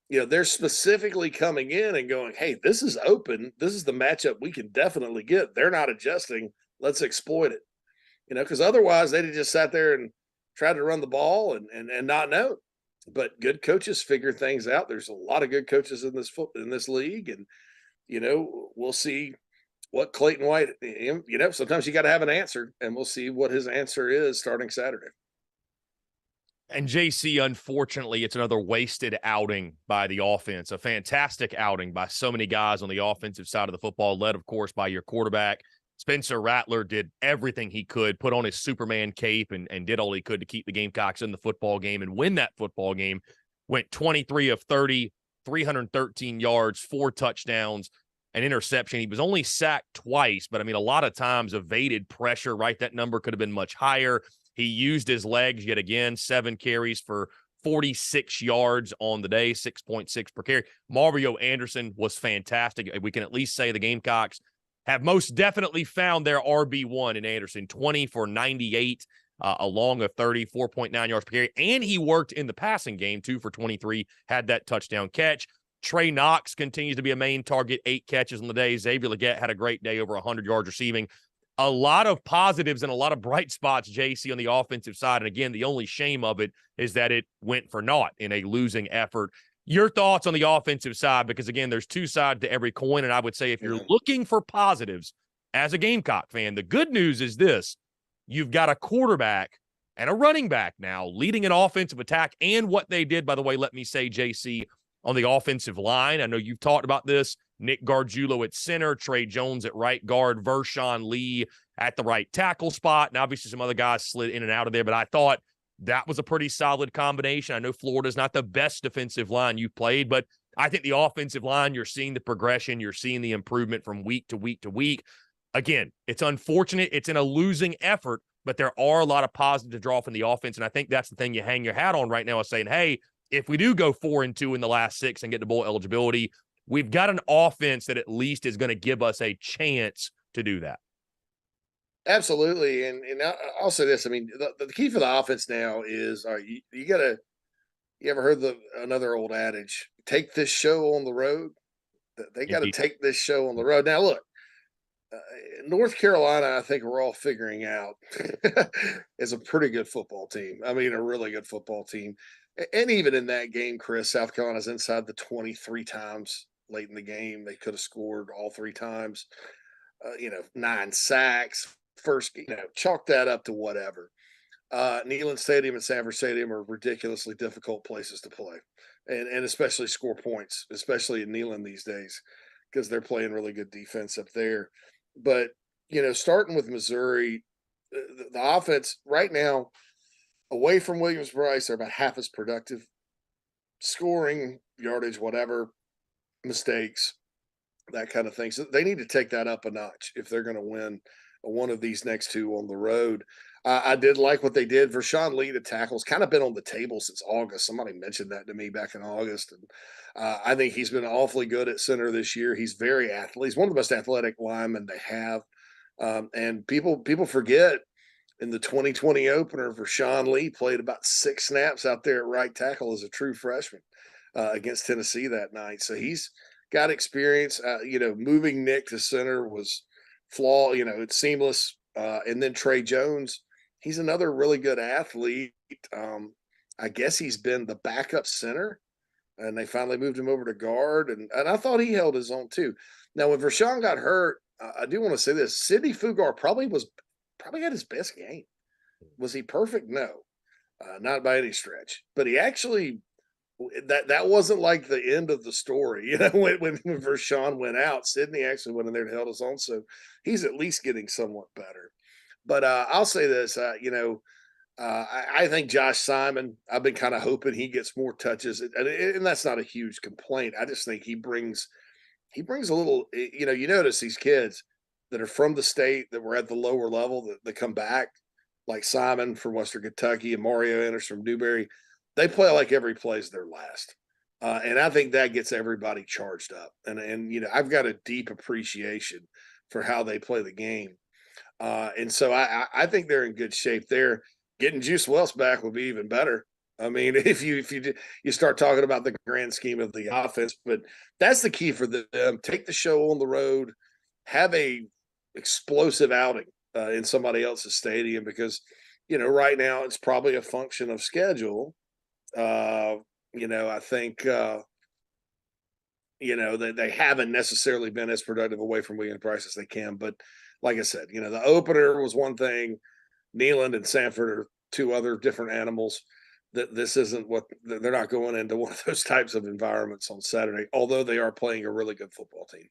They're specifically coming in and going, hey, this is open. This is the matchup we can definitely get. They're not adjusting. Let's exploit it. Because otherwise they'd have just sat there and tried to run the ball and not know. But good coaches figure things out. There's a lot of good coaches in this league, and we'll see what Clayton White, sometimes you got to have an answer, and we'll see what his answer is starting Saturday. And JC, unfortunately, it's another wasted outing by the offense. A fantastic outing by so many guys on the offensive side of the football, led, of course, by your quarterback. Spencer Rattler did everything he could, put on his Superman cape, and did all he could to keep the Gamecocks in the football game and win that football game. Went 23 of 30, 313 yards, 4 touchdowns, an interception. He was only sacked twice, but, I mean, a lot of times evaded pressure, right? That number could have been much higher. He used his legs yet again, 7 carries for 46 yards on the day, 6.6 per carry. Mario Anderson was fantastic. We can at least say the Gamecocks have most definitely found their RB1 in Anderson, 20 for 98, along a 30, 4.9 yards per carry. And he worked in the passing game, 2 for 23, had that touchdown catch. Trey Knox continues to be a main target, 8 catches on the day. Xavier Legette had a great day, over 100 yards receiving. A lot of positives and a lot of bright spots, JC, on the offensive side. And again, the only shame of it is that it went for naught in a losing effort. Your thoughts on the offensive side, because again, there's 2 sides to every coin. And I would say if you're looking for positives as a Gamecock fan. The good news is this: you've got a quarterback and a running back now leading an offensive attack. And what they did, by the way, let me say, JC, on the offensive line. I know you've talked about this. Nick Gargiulo at center, Trey Jones at right guard, Vershawn Lee at the right tackle spot. And obviously some other guys slid in and out of there, but I thought that was a pretty solid combination. I know Florida's not the best defensive line you've played, but I think the offensive line, you're seeing the progression. You're seeing the improvement from week to week to week. Again, it's unfortunate. It's in a losing effort, but there are a lot of positives to draw from the offense. And I think that's the thing you hang your hat on right now, is saying, hey, if we do go 4-2 in the last 6 and get to bowl eligibility, we've got an offense that at least is going to give us a chance to do that. Absolutely. And I'll say this. I mean, the key for the offense now is you got to, you ever heard another old adage, take this show on the road? They got to take this show on the road. Now, look, North Carolina, I think we're all figuring out, is a pretty good football team. I mean, a really good football team. And even in that game, Chris, South Carolina's inside the 23 times late in the game. They could have scored all 3 times. 9 sacks. First, chalk that up to whatever. Neyland Stadium and Sanford Stadium are ridiculously difficult places to play, and especially score points, especially in Neyland these days, because they're playing really good defense up there. But, starting with Missouri, the offense right now, away from Williams-Brice, they're about half as productive. Scoring, yardage, whatever, mistakes, that kind of thing. So they need to take that up a notch if they're going to win one of these next 2 on the road. I did like what they did. Vershawn Lee, the tackle's kind of been on the table since August. Somebody mentioned that to me back in August. And I think he's been awfully good at center this year. He's very athletic. He's one of the most athletic linemen they have. And people forget, in the 2020 opener, Vershawn Lee played about 6 snaps out there at right tackle as a true freshman against Tennessee that night. So he's got experience. Moving Nick to center was it's seamless. And then Trey Jones, he's another really good athlete. I guess he's been the backup center, and they finally moved him over to guard. And I thought he held his own too. Now, when Vershawn got hurt, I do want to say this: Sidney Fugar probably had his best game. Was he perfect? No, not by any stretch. But he actually, that wasn't like the end of the story. When Vershawn went out, Sidney actually went in there and held his own. So he's at least getting somewhat better. But I'll say this, I think Josh Simon, I've been kind of hoping he gets more touches, and that's not a huge complaint. I just think he brings a little, you notice these kids that are from the state that were at the lower level that come back, like Simon from Western Kentucky and Mario Ennis from Newberry. They play like every play's their last. And I think that gets everybody charged up. And I've got a deep appreciation for how they play the game. And so I think they're in good shape there. Getting Juice Wells back would be even better. I mean, if you start talking about the grand scheme of the offense, but that's the key for them. Take the show on the road, have a explosive outing in somebody else's stadium, because, right now it's probably a function of schedule. I think, that they haven't necessarily been as productive away from Williams-Brice as they can. But like I said, the opener was one thing. Neyland and Sanford are 2 other different animals. That this isn't what they're not going into one of those types of environments on Saturday, although they are playing a really good football team.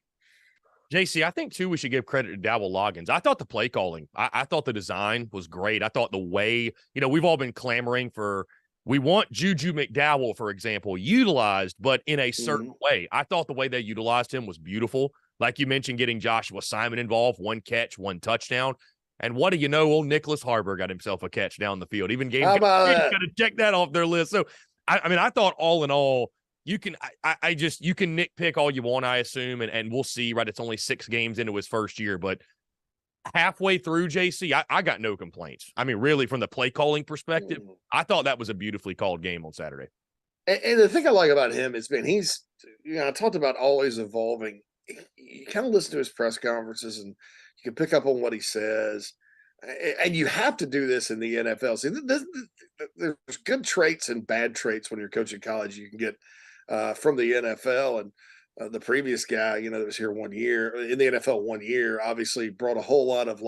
JC, I think, too, we should give credit to Dowell Loggins. I thought the play calling, I thought the design was great. I thought the way, we've all been clamoring for, we want Juju McDowell, for example, utilized, but in a certain way. I thought the way they utilized him was beautiful. Like you mentioned, getting Joshua Simon involved, 1 catch, 1 touchdown. And what do you know? Old Nicholas Harbor got himself a catch down the field. Even Gabe got to check that off their list. So, I thought all in all, you can nitpick all you want, I assume, and we'll see, right? It's only 6 games into his first year, but halfway through, JC, I got no complaints. I mean, really, from the play calling perspective, I thought that was a beautifully called game on Saturday. And the thing I like about him is, he's, I talked about always evolving. You kind of listen to his press conferences and you can pick up on what he says. And you have to do this in the NFL. See, there's good traits and bad traits when you're coaching college you can get from the NFL. And The previous guy, that was here 1 year in the NFL 1 year, obviously brought a whole lot of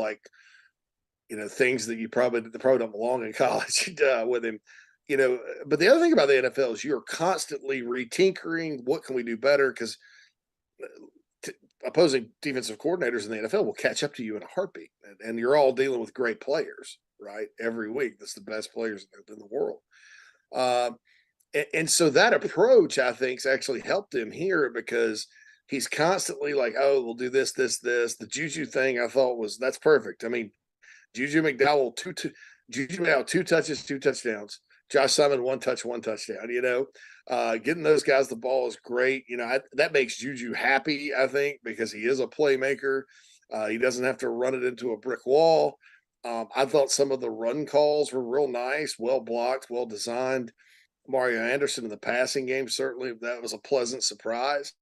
things that you probably don't belong in college with him. But the other thing about the NFL is you're constantly retinkering. What can we do better? Because opposing defensive coordinators in the NFL will catch up to you in a heartbeat, and you're all dealing with great players, right? Every week, that's the best players in the world. And so that approach, I think, has actually helped him here because he's constantly like, oh, we'll do this, this, this. The Juju thing I thought that's perfect. I mean, Juju McDowell, two touches, 2 touchdowns. Josh Simon, 1 touch, 1 touchdown. Getting those guys the ball is great. That makes Juju happy, I think, because he is a playmaker. He doesn't have to run it into a brick wall. I thought some of the run calls were real nice, well blocked, well designed. Mario Anderson in the passing game, certainly that was a pleasant surprise.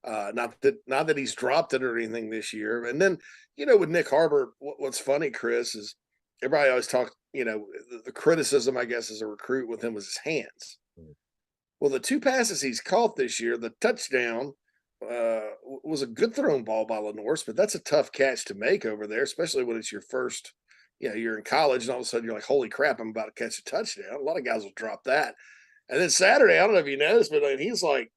Not that he's dropped it or anything this year. And then, with Nick Harbor, what's funny, Chris, is everybody always talks, the criticism, I guess, as a recruit with him was his hands. Well, the 2 passes he's caught this year, the touchdown was a good thrown ball by Lenorse, but that's a tough catch to make over there, especially when it's your first, you're in college and all of a sudden you're like, holy crap, I'm about to catch a touchdown. A lot of guys will drop that. And then Saturday, I don't know if you noticed, but he's like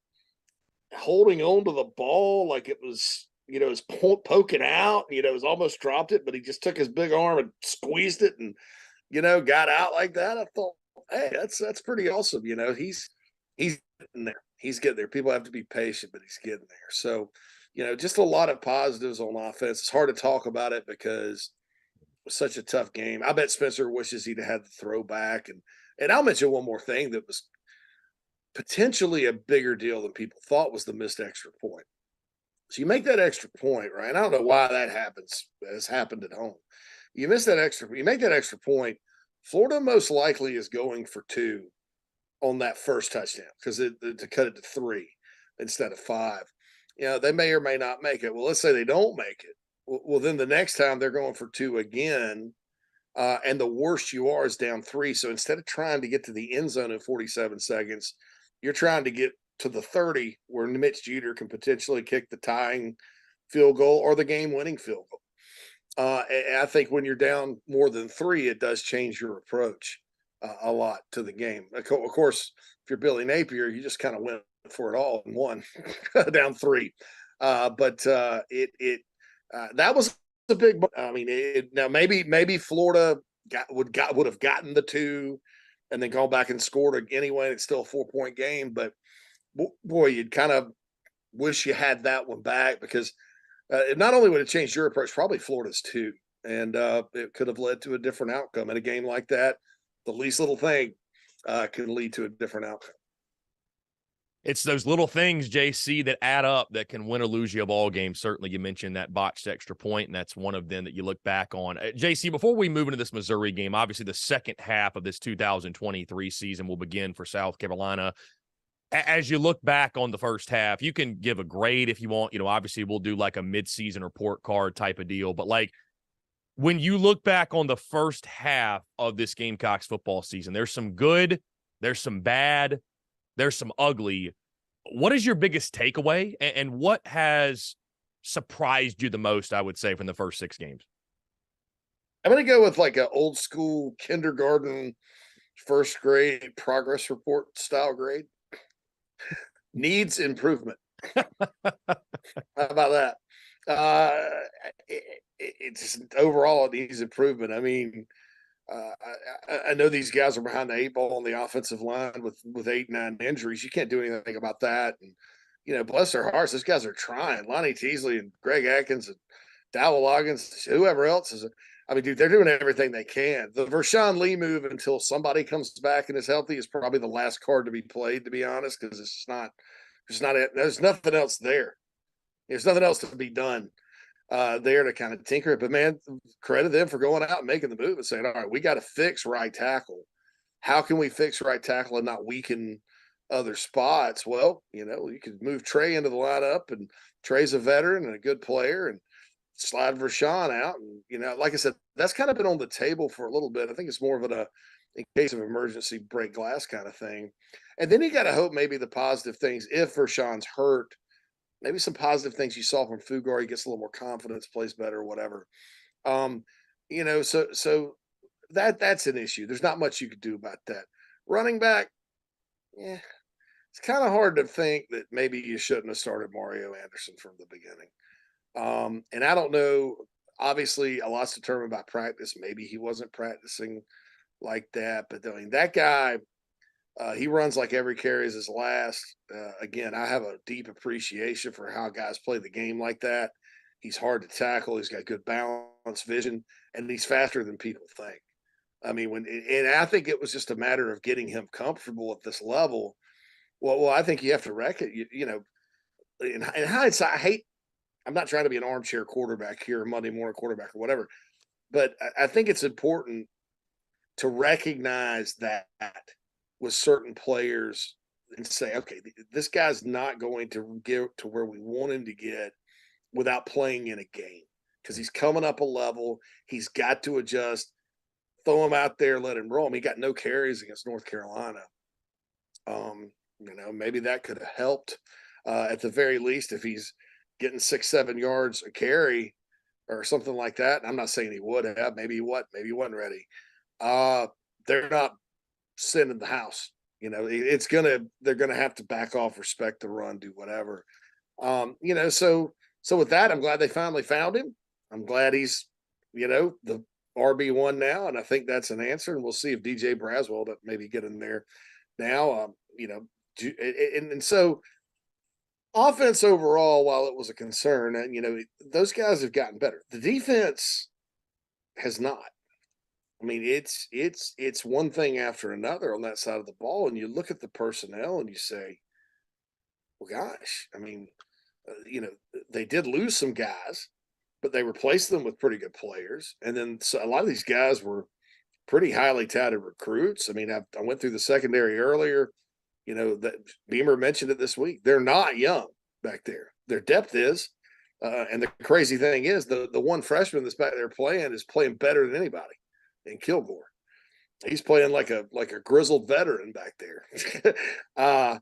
holding on to the ball like it was, it was poking out, it was almost dropped it, but he just took his big arm and squeezed it and, got out like that. I thought, hey, that's pretty awesome. He's getting there. He's getting there. People have to be patient, but he's getting there. So, just a lot of positives on offense. It's hard to talk about it because it was such a tough game. I bet Spencer wishes he'd had the throwback. And I'll mention one more thing that was potentially a bigger deal than people thought was the missed extra point. So you make that extra point, right? I don't know why that has happened at home. You make that extra point. Florida most likely is going for 2 on that first touchdown because to cut it to 3 instead of 5. They may or may not make it. Well, let's say they don't make it. Well, then the next time they're going for 2 again. And the worst you are is down 3. So instead of trying to get to the end zone in 47 seconds, you're trying to get to the 30 where Mitch Jeter can potentially kick the tying field goal or the game-winning field goal. And I think when you're down more than 3, it does change your approach a lot to the game. Of course, if you're Billy Napier, you just kind of went for it all and won down 3. But that was a big. I mean, now maybe Florida would have gotten the 2 and then gone back and scored anyway. It's still a 4-point game, but boy, you'd kind of wish you had that one back because not only would it change your approach, probably Florida's too, and it could have led to a different outcome in a game like that. The least little thing can lead to a different outcome. It's those little things, JC, that add up that can win or lose you a ball game. Certainly, you mentioned that botched extra point, and that's one of them that you look back on. JC, before we move into this Missouri game, obviously the second half of this 2023 season will begin for South Carolina. As you look back on the first half, you can give a grade if you want. Obviously, we'll do like a mid-season report card type of deal. But, when you look back on the first half of this Gamecocks football season, there's some good, there's some bad, there's some ugly. What is your biggest takeaway, and what has surprised you the most, I would say, from the first 6 games? I'm going to go with like an old school kindergarten, first grade progress report style grade. Needs improvement. How about that? It's overall it needs improvement. I mean, I know these guys are behind the 8 ball on the offensive line with 8, 9 injuries. You can't do anything about that. And bless their hearts, those guys are trying. Lonnie Teasley and Greg Atkins and Dowell Loggins, whoever else is. I mean, dude, they're doing everything they can. The Vershawn Lee move until somebody comes back and is healthy is probably the last card to be played, to be honest, because it's not it. There's nothing else there. There's nothing else to be done there to kind of tinker it. But, man, credit them for going out and making the move and saying, all right, we got to fix right tackle. How can we fix right tackle and not weaken other spots? Well, you could move Trey into the lineup, and Trey's a veteran and a good player, and slide Vershawn out. And, like I said, that's kind of been on the table for a little bit. I think it's more of in case of emergency break glass kind of thing. And then you got to hope maybe the positive things, if Vershawn's hurt, maybe some positive things you saw from Fugar. He gets a little more confidence, plays better, whatever. Um, so that's an issue. There's not much you could do about that. Running back, yeah, it's kind of hard to think that maybe you shouldn't have started Mario Anderson from the beginning. And I don't know. Obviously, a lot's determined by practice. Maybe he wasn't practicing like that, but I mean, that guy, he runs like every carry is his last. Again, I have a deep appreciation for how guys play the game like that. He's hard to tackle. He's got good balance, vision, and he's faster than people think. I mean, and I think it was just a matter of getting him comfortable at this level. Well, I think you have to reckon, in hindsight, I'm not trying to be an armchair quarterback here, Monday morning quarterback or whatever, but I think it's important to recognize that with certain players and say, okay, this guy's not going to get to where we want him to get without playing in a game because he's coming up a level. He's got to adjust, throw him out there, let him roll. I mean, he got no carries against North Carolina. Maybe that could have helped at the very least if he's getting 6-7 yards a carry or something like that. I'm not saying he would have. Maybe he wasn't ready. They're not sending the house. They're gonna have to back off, respect the run, do whatever. So with that, I'm glad they finally found him. I'm glad he's, the RB1 now, and I think that's an answer. And we'll see if DJ Braswell that maybe get in there now. And so offense overall, while it was a concern, and those guys have gotten better. The defense has not. I mean, it's one thing after another on that side of the ball, and you look at the personnel and you say, well, gosh, I mean, they did lose some guys, but they replaced them with pretty good players. And then a lot of these guys were pretty highly touted recruits. I mean, I went through the secondary earlier. That Beamer mentioned it this week. They're not young back there. Their depth is. And the crazy thing is the one freshman that's back there playing is playing better than anybody in Kilgore. He's playing like a grizzled veteran back there. I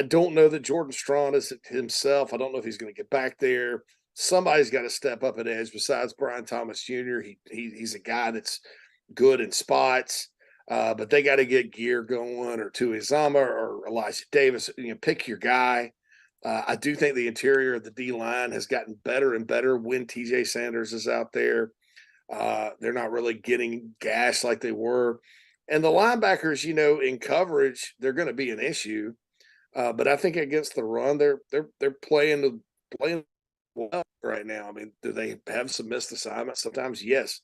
don't know that Jordan Strawn is himself. I don't know if he's going to get back there. Somebody's got to step up at edge besides Brian Thomas Jr. He's a guy that's good in spots, but they got to get Gear going or Tuizama or Elijah Davis. Pick your guy. I do think the interior of the D-line has gotten better and better when TJ Sanders is out there. They're not really getting gashed like they were. And the linebackers, in coverage, they're going to be an issue. But I think against the run, they're playing well right now. I mean, do they have some missed assignments? Sometimes, yes.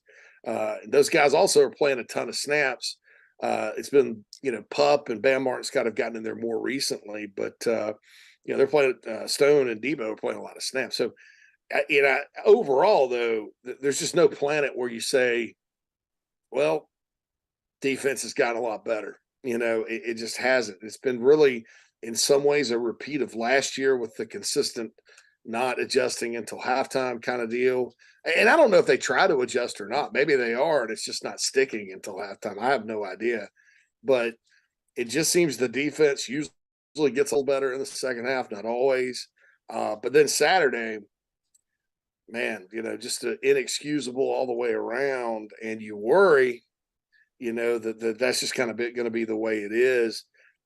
Those guys also are playing a ton of snaps. It's been, Pup and Bam Martin Scott have gotten in there more recently, but they're playing. Stone and Debo are playing a lot of snaps. So, overall, though, there's just no planet where you say, well, defense has gotten a lot better. It just hasn't. It's been really, in some ways, a repeat of last year with the consistent not adjusting until halftime kind of deal. And I don't know if they try to adjust or not. Maybe they are, and it's just not sticking until halftime. I have no idea. But it just seems the defense usually gets a little better in the second half, not always. But then Saturday, man, just inexcusable all the way around. And you worry, that's just kind of going to be the way it is.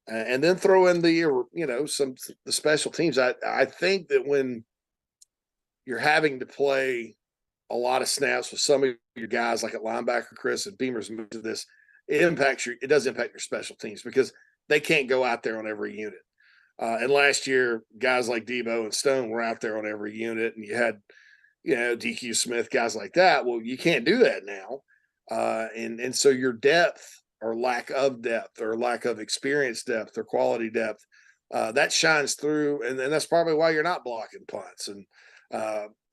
And then throw in the special teams. I think that when you're having to play a lot of snaps with some of your guys, like at linebacker, Chris and Beamer's moved to this, it does impact your special teams because they can't go out there on every unit. And last year, guys like Debo and Stone were out there on every unit, and you had, DQ Smith, guys like that. Well, you can't do that now. And so your depth or lack of depth or lack of experience depth or quality depth, that shines through. And then that's probably why you're not blocking punts and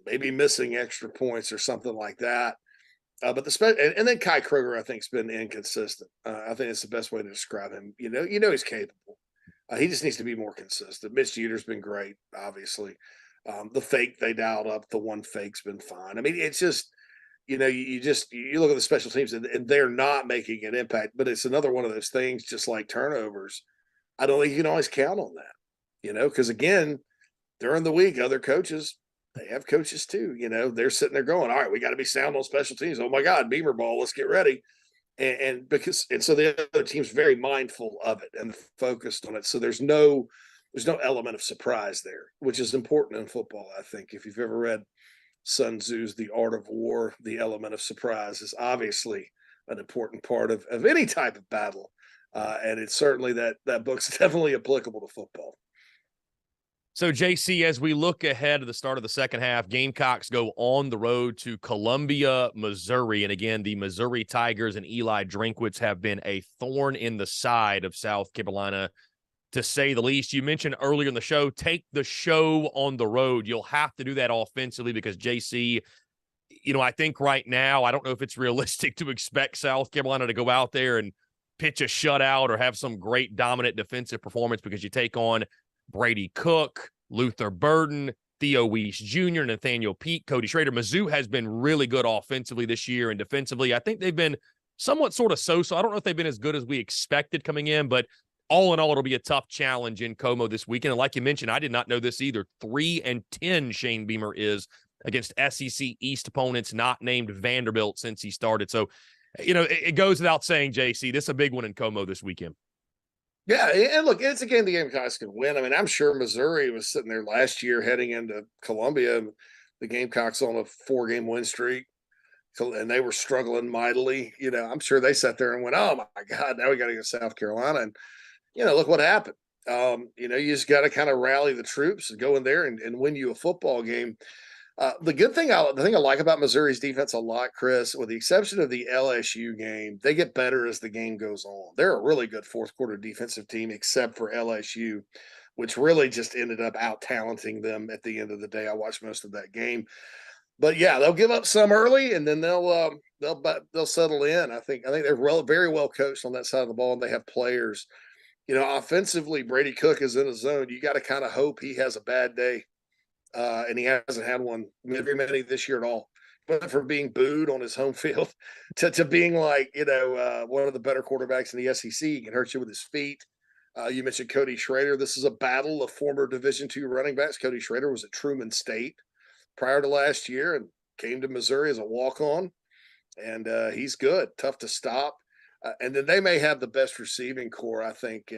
maybe missing extra points or something like that. But and then Kai Kruger, I think, has been inconsistent. I think it's the best way to describe him. He's capable. He just needs to be more consistent. Mitch Jeter's been great, obviously. The fake they dialed up, the one fake's been fine. I mean, it's just, you look at the special teams and they're not making an impact, but it's another one of those things, just like turnovers. I don't think you can always count on that, because again, during the week, other coaches, they have coaches too. They're sitting there going, all right, we got to be sound on special teams. Oh my God, Beamer ball, let's get ready. And so the other team's very mindful of it and focused on it. So there's no element of surprise there, which is important in football. I think if you've ever read Sun Tzu's The Art of War, the element of surprise is obviously an important part of any type of battle. And it's certainly that book's definitely applicable to football. So, JC, as we look ahead to the start of the second half, Gamecocks go on the road to Columbia, Missouri. And again, the Missouri Tigers and Eli Drinkwitz have been a thorn in the side of South Carolina, to say the least. You mentioned earlier in the show, take the show on the road. You'll have to do that offensively because, JC, I think right now, I don't know if it's realistic to expect South Carolina to go out there and pitch a shutout or have some great dominant defensive performance, because you take on Brady Cook, Luther Burden, Theo Weiss Jr., Nathaniel Peake, Cody Schrader. Mizzou has been really good offensively this year, and defensively, I think they've been somewhat sort of so-so. I don't know if they've been as good as we expected coming in, but all in all, it'll be a tough challenge in Como this weekend. And like you mentioned, I did not know this either. 3-10 Shane Beamer is against SEC East opponents not named Vanderbilt since he started. So, it goes without saying, JC, this is a big one in Como this weekend. Yeah, and look, it's a game the Gamecocks can win. I mean, I'm sure Missouri was sitting there last year heading into Columbia. The Gamecocks on a 4-game win streak, and they were struggling mightily. I'm sure they sat there and went, "Oh my God, now we got to go to South Carolina." And look what happened. You just got to kind of rally the troops and go in there and win you a football game. The thing I like about Missouri's defense a lot, Chris, with the exception of the LSU game, they get better as the game goes on. They're a really good fourth quarter defensive team, except for LSU, which really just ended up out talenting them at the end of the day. I watched most of that game, but yeah, they'll give up some early, and then they'll settle in. I think they're very well coached on that side of the ball, and they have players. Offensively, Brady Cook is in a zone. You got to kind of hope he has a bad day. And he hasn't had one very many this year at all. But from being booed on his home field to being like, one of the better quarterbacks in the SEC, he can hurt you with his feet. You mentioned Cody Schrader. This is a battle of former Division II running backs. Cody Schrader was at Truman State prior to last year and came to Missouri as a walk-on. And he's good, tough to stop. And then they may have the best receiving core, I think,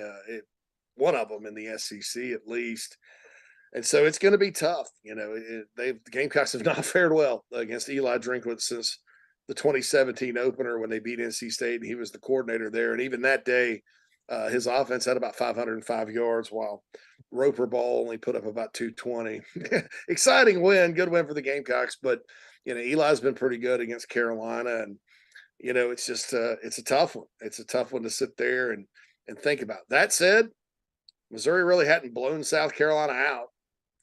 one of them in the SEC at least. And so it's going to be tough. The Gamecocks have not fared well against Eli Drinkwitz since the 2017 opener when they beat NC State, and he was the coordinator there. And even that day, his offense had about 505 yards, while Roper Ball only put up about 220. Exciting win, good win for the Gamecocks. But Eli's been pretty good against Carolina, and it's just it's a tough one. It's a tough one to sit there and think about. That said, Missouri really hadn't blown South Carolina out.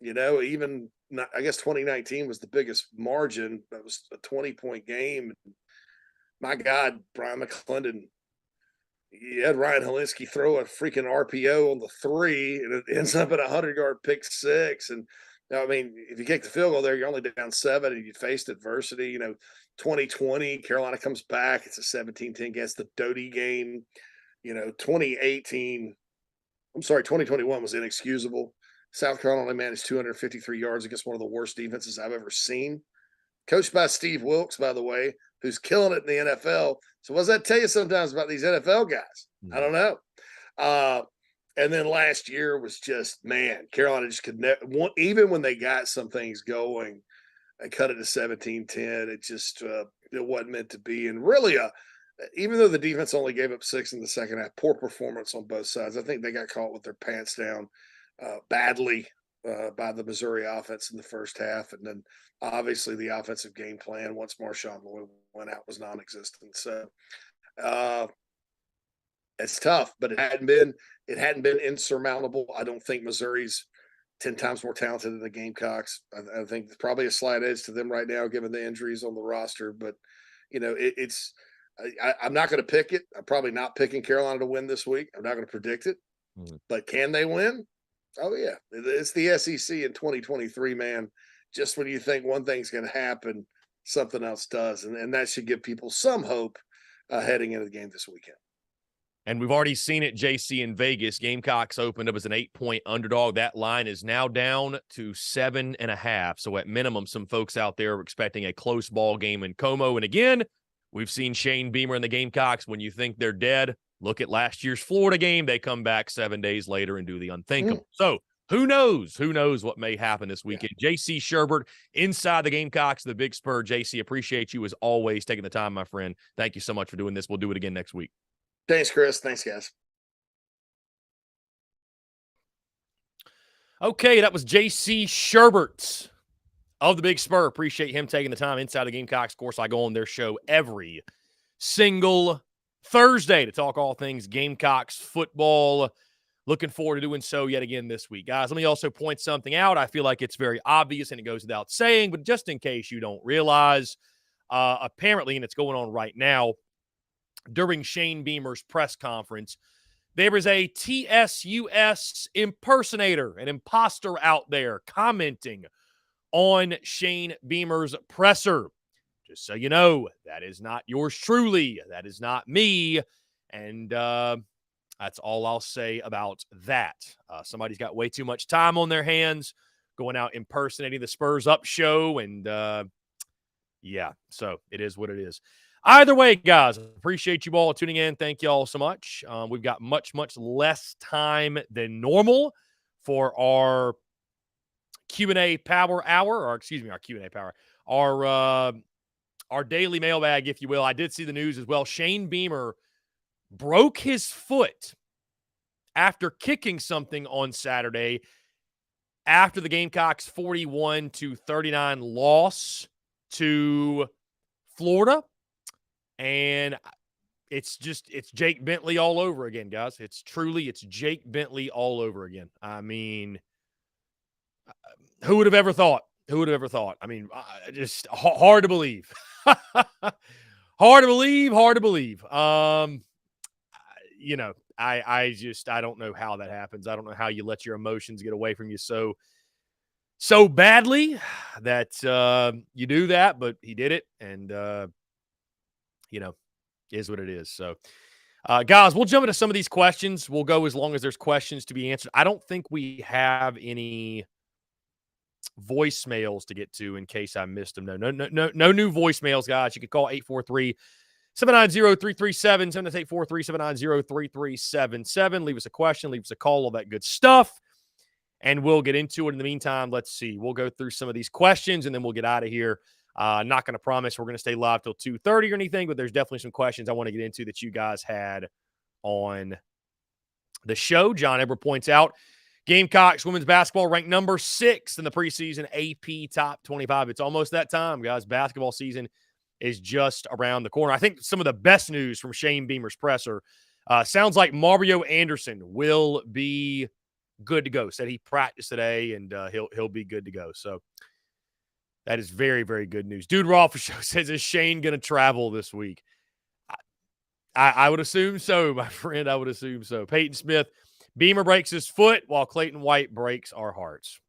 Even I guess 2019 was the biggest margin. That was a 20-point game. My God, Brian McClendon, you had Ryan Helinski throw a freaking RPO on the 3, and it ends up at a 100-yard pick 6. And I mean, if you kick the field goal there, you're only down 7, and you faced adversity. 2020, Carolina comes back. It's a 17-10 against the Doty game. 2021 was inexcusable. South Carolina managed 253 yards against one of the worst defenses I've ever seen. Coached by Steve Wilkes, by the way, who's killing it in the NFL. So what does that tell you sometimes about these NFL guys? I don't know. And then last year was just, man, Carolina just could never, even when they got some things going and cut it to 17-10, it just it wasn't meant to be. And really, even though the defense only gave up 6 in the second half, poor performance on both sides. I think they got caught with their pants down badly by the Missouri offense in the first half. And then obviously the offensive game plan once Marshawn Lloyd went out was non-existent. So it's tough, but it hadn't been insurmountable. I don't think Missouri's 10 times more talented than the Gamecocks. I think there's probably a slight edge to them right now, given the injuries on the roster, but I'm not going to pick it. I'm probably not picking Carolina to win this week. I'm not going to predict it, but can they win? Oh yeah. It's the SEC in 2023, man. Just when you think one thing's going to happen, something else does. And that should give people some hope heading into the game this weekend. And we've already seen it, JC, in Vegas. Gamecocks opened up as an 8-point underdog. That line is now down to 7.5. So at minimum, some folks out there are expecting a close ball game in Como. And again, we've seen Shane Beamer and the Gamecocks. When you think they're dead, look at last year's Florida game. They come back 7 days later and do the unthinkable. So who knows? Who knows what may happen this weekend? Yeah. JC Shurburtt inside the Gamecocks, the Big Spur. JC, appreciate you as always taking the time, my friend. Thank you so much for doing this. We'll do it again next week. Thanks, Chris. Thanks, guys. Okay, that was JC Shurburtt of the Big Spur. Appreciate him taking the time inside the Gamecocks. Of course, I go on their show every single Thursday to talk all things Gamecocks football. Looking forward to doing so yet again this week. Guys, let me also point something out. I feel like it's very obvious and it goes without saying, but just in case you don't realize, apparently, and it's going on right now, during Shane Beamer's press conference, there is a TSUS impersonator, an imposter out there commenting on Shane Beamer's presser. Just so you know, that is not yours truly. That is not me. And that's all I'll say about that. Somebody's got way too much time on their hands going out impersonating the Spurs Up show. And yeah, so it is what it is. Either way, guys, appreciate you all tuning in. Thank you all so much. We've got much, much less time than normal for our Q&A power hour, or excuse me, our Q&A power, our daily mailbag, if you will. I did see the news as well. Shane Beamer broke his foot after kicking something on Saturday after the Gamecocks 41-39 loss to Florida. And it's Jake Bentley all over again, guys. It's Jake Bentley all over again. I mean, who would have ever thought? Who would have ever thought? I mean, just hard to believe. Hard to believe. You know, I don't know how that happens. I don't know how you let your emotions get away from you so badly that you do that, but he did it. And, you know, is what it is. So, guys, we'll jump into some of these questions. We'll go as long as there's questions to be answered. I don't think we have any voicemails to get to in case I missed them. No new voicemails, guys. You can call 843-790-3337, 798-43-790-3377. Leave us a question, leave us a call, all that good stuff, and we'll get into it. In the meantime, let's see. We'll go through some of these questions, and then we'll get out of here. Not going to promise we're going to stay live till 2:30 or anything, but there's definitely some questions I want to get into that you guys had on the show. John Eber points out, Gamecocks women's basketball ranked number 6 in the preseason AP top 25. It's almost that time, guys. Basketball season is just around the corner. I think some of the best news from Shane Beamer's presser sounds like Mario Anderson will be good to go. Said he practiced today, and he'll be good to go. So that is very, very good news. Dude Raw for show says, is Shane going to travel this week? I would assume so, my friend. I would assume so. Peyton Smith, Beamer breaks his foot while Clayton White breaks our hearts.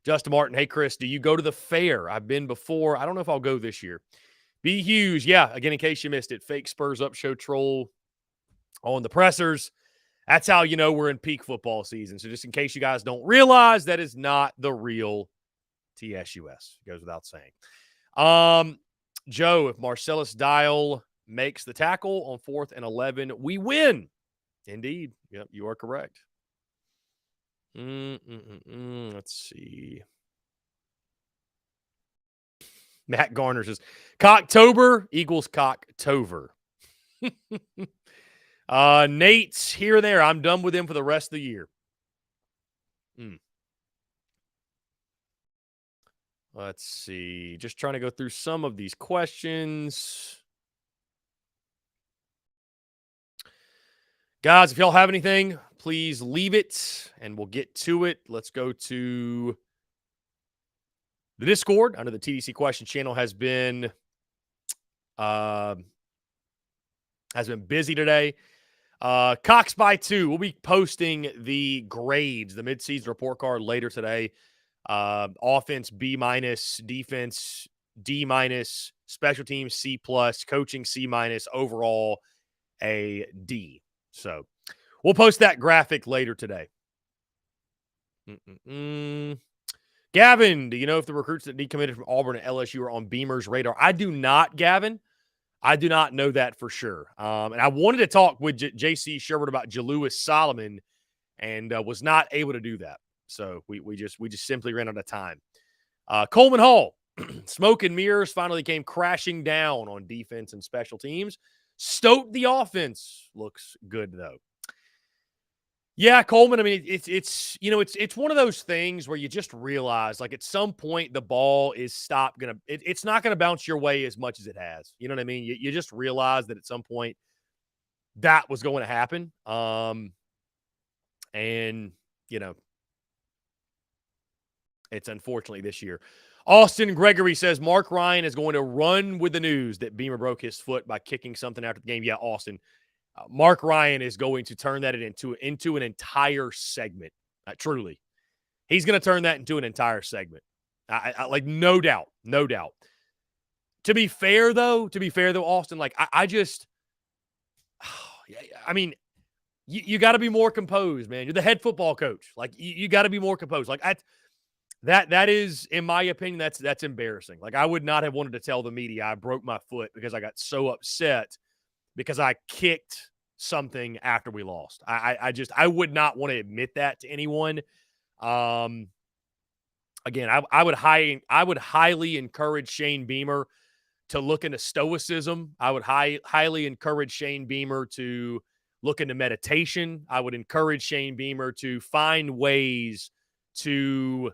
Justin Martin, hey, Chris, do you go to the fair? I've been before. I don't know if I'll go this year. B. Hughes, yeah, again, in case you missed it, fake Spurs Up show troll on the pressers. That's how you know we're in peak football season. So just in case you guys don't realize, that is not the real TSUS. It goes without saying. Joe, if Marcellus Dial makes the tackle on 4th and 11, we win. Indeed. Yep, you are correct. Let's see. Matt Garner says, Cocktober equals Cocktober. Nate's here and there. I'm done with him for the rest of the year. Let's see. Just trying to go through some of these questions. Guys, if y'all have anything, please leave it and we'll get to it. Let's go to the Discord. Under the TDC question channel has been busy today. Cox by 2. We'll be posting the grades, the midseason report card later today. Offense B-, defense D-, special teams C+, coaching C-, overall a D. So we'll post that graphic later today. Gavin, do you know if the recruits that decommitted from Auburn and LSU are on Beamer's radar? I do not, Gavin. I do not know that for sure. And I wanted to talk with JC Shurburtt about Jalewis Solomon and was not able to do that. So we just simply ran out of time. Coleman Hall, smoke and mirrors finally came crashing down on defense and special teams. Stoked the offense. Looks good, though. Yeah, Coleman, I mean, it's one of those things where you just realize, like, at some point the ball is it's not going to bounce your way as much as it has. You know what I mean? You just realize that at some point that was going to happen. And, it's unfortunately this year. Austin Gregory says Mark Ryan is going to run with the news that Beamer broke his foot by kicking something after the game. Yeah, Austin. Mark Ryan is going to turn that into an entire segment. Truly. He's going to turn that into an entire segment. I like, no doubt. No doubt. To be fair, though, Austin, like, I mean, you got to be more composed, man. You're the head football coach. Like, you got to be more composed. Like, that is, in my opinion, that's embarrassing. Like, I would not have wanted to tell the media I broke my foot because I got so upset because I kicked something after we lost. I would not want to admit that to anyone. Again, I would highly encourage Shane Beamer to look into stoicism. I would highly encourage Shane Beamer to look into meditation. I would encourage Shane Beamer to find ways to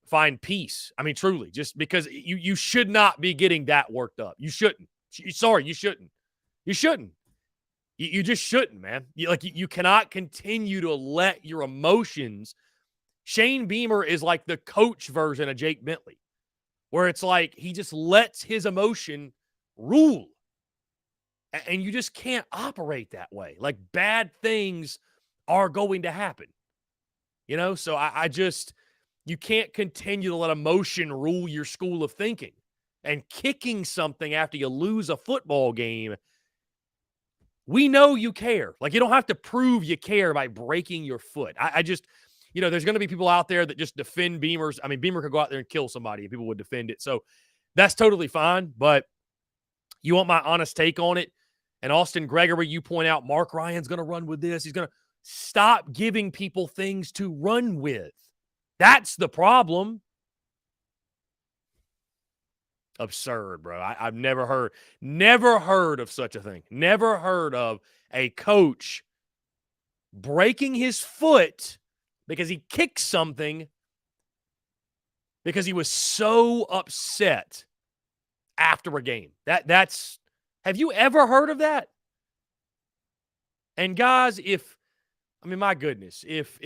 find peace. I mean, truly, just because you should not be getting that worked up. You shouldn't. Sorry, you shouldn't. You shouldn't. You just shouldn't, man. You cannot continue to let your emotions. Shane Beamer is like the coach version of Jake Bentley, where it's like he just lets his emotion rule. And you just can't operate that way. Like, bad things are going to happen. So you can't continue to let emotion rule your school of thinking. And kicking something after you lose a football game, we know you care. Like, you don't have to prove you care by breaking your foot. I just, there's going to be people out there that just defend Beamer's. I mean, Beamer could go out there and kill somebody and people would defend it. So that's totally fine. But you want my honest take on it? And Austin Gregory, you point out Mark Ryan's going to run with this. He's going to stop giving people things to run with. That's the problem. Absurd, bro. I've never heard of such a thing. Never heard of a coach breaking his foot because he kicked something because he was so upset after a game. That's have you ever heard of that? And guys, my goodness, if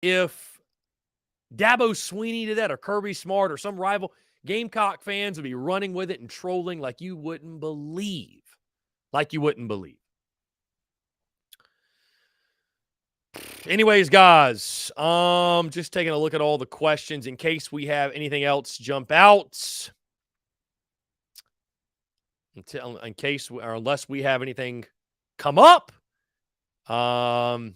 Dabo Sweeney did that, or Kirby Smart, or some rival, Gamecock fans would be running with it and trolling like you wouldn't believe. Anyways, guys, just taking a look at all the questions in case we have anything else jump out. Unless we have anything come up. God,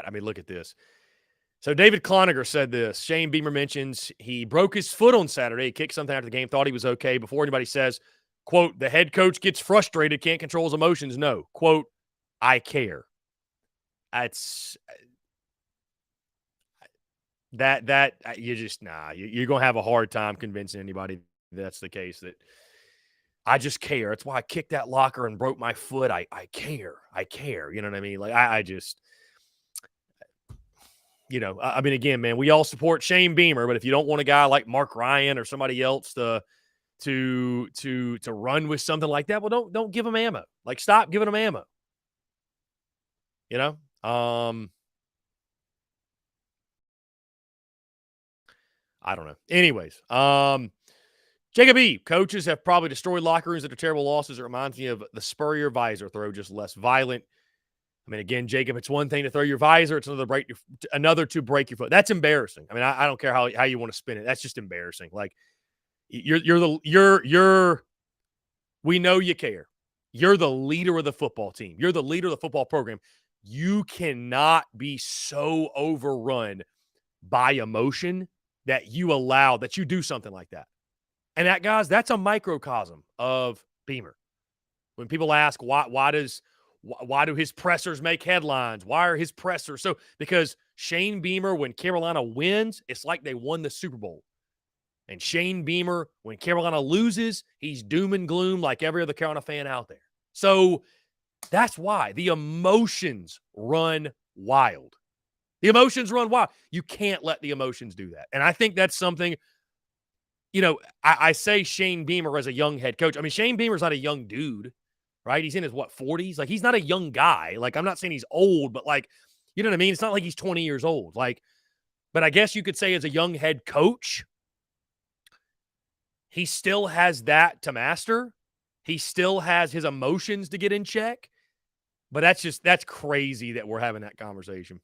I mean, look at this. So David Cloninger said this. Shane Beamer mentions he broke his foot on Saturday. He kicked something after the game, thought he was okay. Before anybody says, quote, the head coach gets frustrated, can't control his emotions. No, quote, I care. You're going to have a hard time convincing anybody that's the case. That I just care. That's why I kicked that locker and broke my foot. I care. You know what I mean? Like, I just... again, man, we all support Shane Beamer, but if you don't want a guy like Mark Ryan or somebody else to run with something like that, well, don't give him ammo. Like, stop giving him ammo. I don't know. Anyways, Jacob E. Coaches have probably destroyed locker rooms after terrible losses. It reminds me of the Spurrier visor throw, just less violent. I mean, again, Jacob, it's one thing to throw your visor. It's another to break your foot. That's embarrassing. I mean, I don't care how you want to spin it. That's just embarrassing. Like we know you care. You're the leader of the football team. You're the leader of the football program. You cannot be so overrun by emotion that you do something like that. And that, guys, that's a microcosm of Beamer. When people ask why do his pressers make headlines? Why are his pressers so? Because Shane Beamer, when Carolina wins, it's like they won the Super Bowl. And Shane Beamer, when Carolina loses, he's doom and gloom like every other Carolina fan out there. So that's why the emotions run wild. The emotions run wild. You can't let the emotions do that. And I think that's something, I say Shane Beamer as a young head coach. I mean, Shane Beamer's not a young dude, right? He's in his, 40s? Like, he's not a young guy. Like, I'm not saying he's old, but, like, you know what I mean? It's not like he's 20 years old. Like, but I guess you could say as a young head coach, he still has that to master. He still has his emotions to get in check. But that's crazy that we're having that conversation.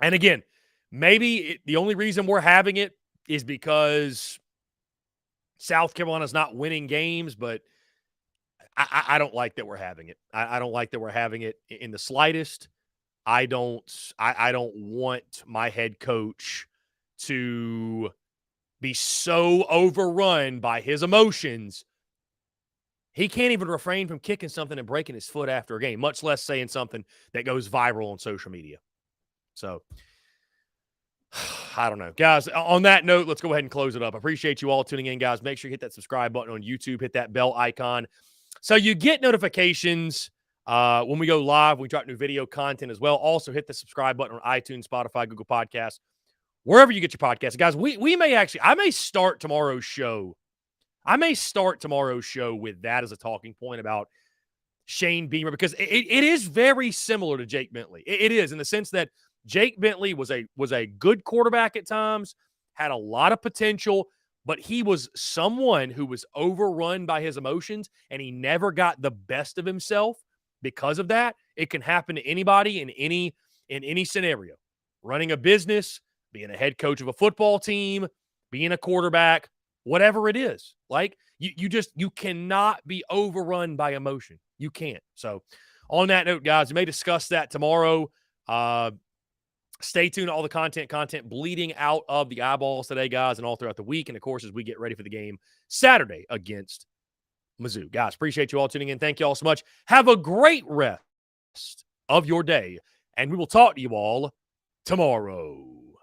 And again, maybe the only reason we're having it is because South Carolina's not winning games, but I don't like that we're having it. I don't like that we're having it in the slightest. I don't want my head coach to be so overrun by his emotions. He can't even refrain from kicking something and breaking his foot after a game, much less saying something that goes viral on social media. So, I don't know. Guys, on that note, let's go ahead and close it up. I appreciate you all tuning in, guys. Make sure you hit that subscribe button on YouTube. Hit that bell icon so you get notifications when we go live. We drop new video content as well. Also, hit the subscribe button on iTunes, Spotify, Google Podcasts, wherever you get your podcasts. Guys, I may start tomorrow's show. With that as a talking point about Shane Beamer, because it is very similar to Jake Bentley. It is, in the sense that Jake Bentley was a good quarterback at times, had a lot of potential, but he was someone who was overrun by his emotions, and he never got the best of himself because of that. It can happen to anybody in any scenario. Running a business, being a head coach of a football team, being a quarterback, whatever it is. Like, you cannot be overrun by emotion. You can't. So on that note, guys, we may discuss that tomorrow. Stay tuned to all the content bleeding out of the eyeballs today, guys, and all throughout the week. And, of course, as we get ready for the game Saturday against Mizzou. Guys, appreciate you all tuning in. Thank you all so much. Have a great rest of your day, and we will talk to you all tomorrow.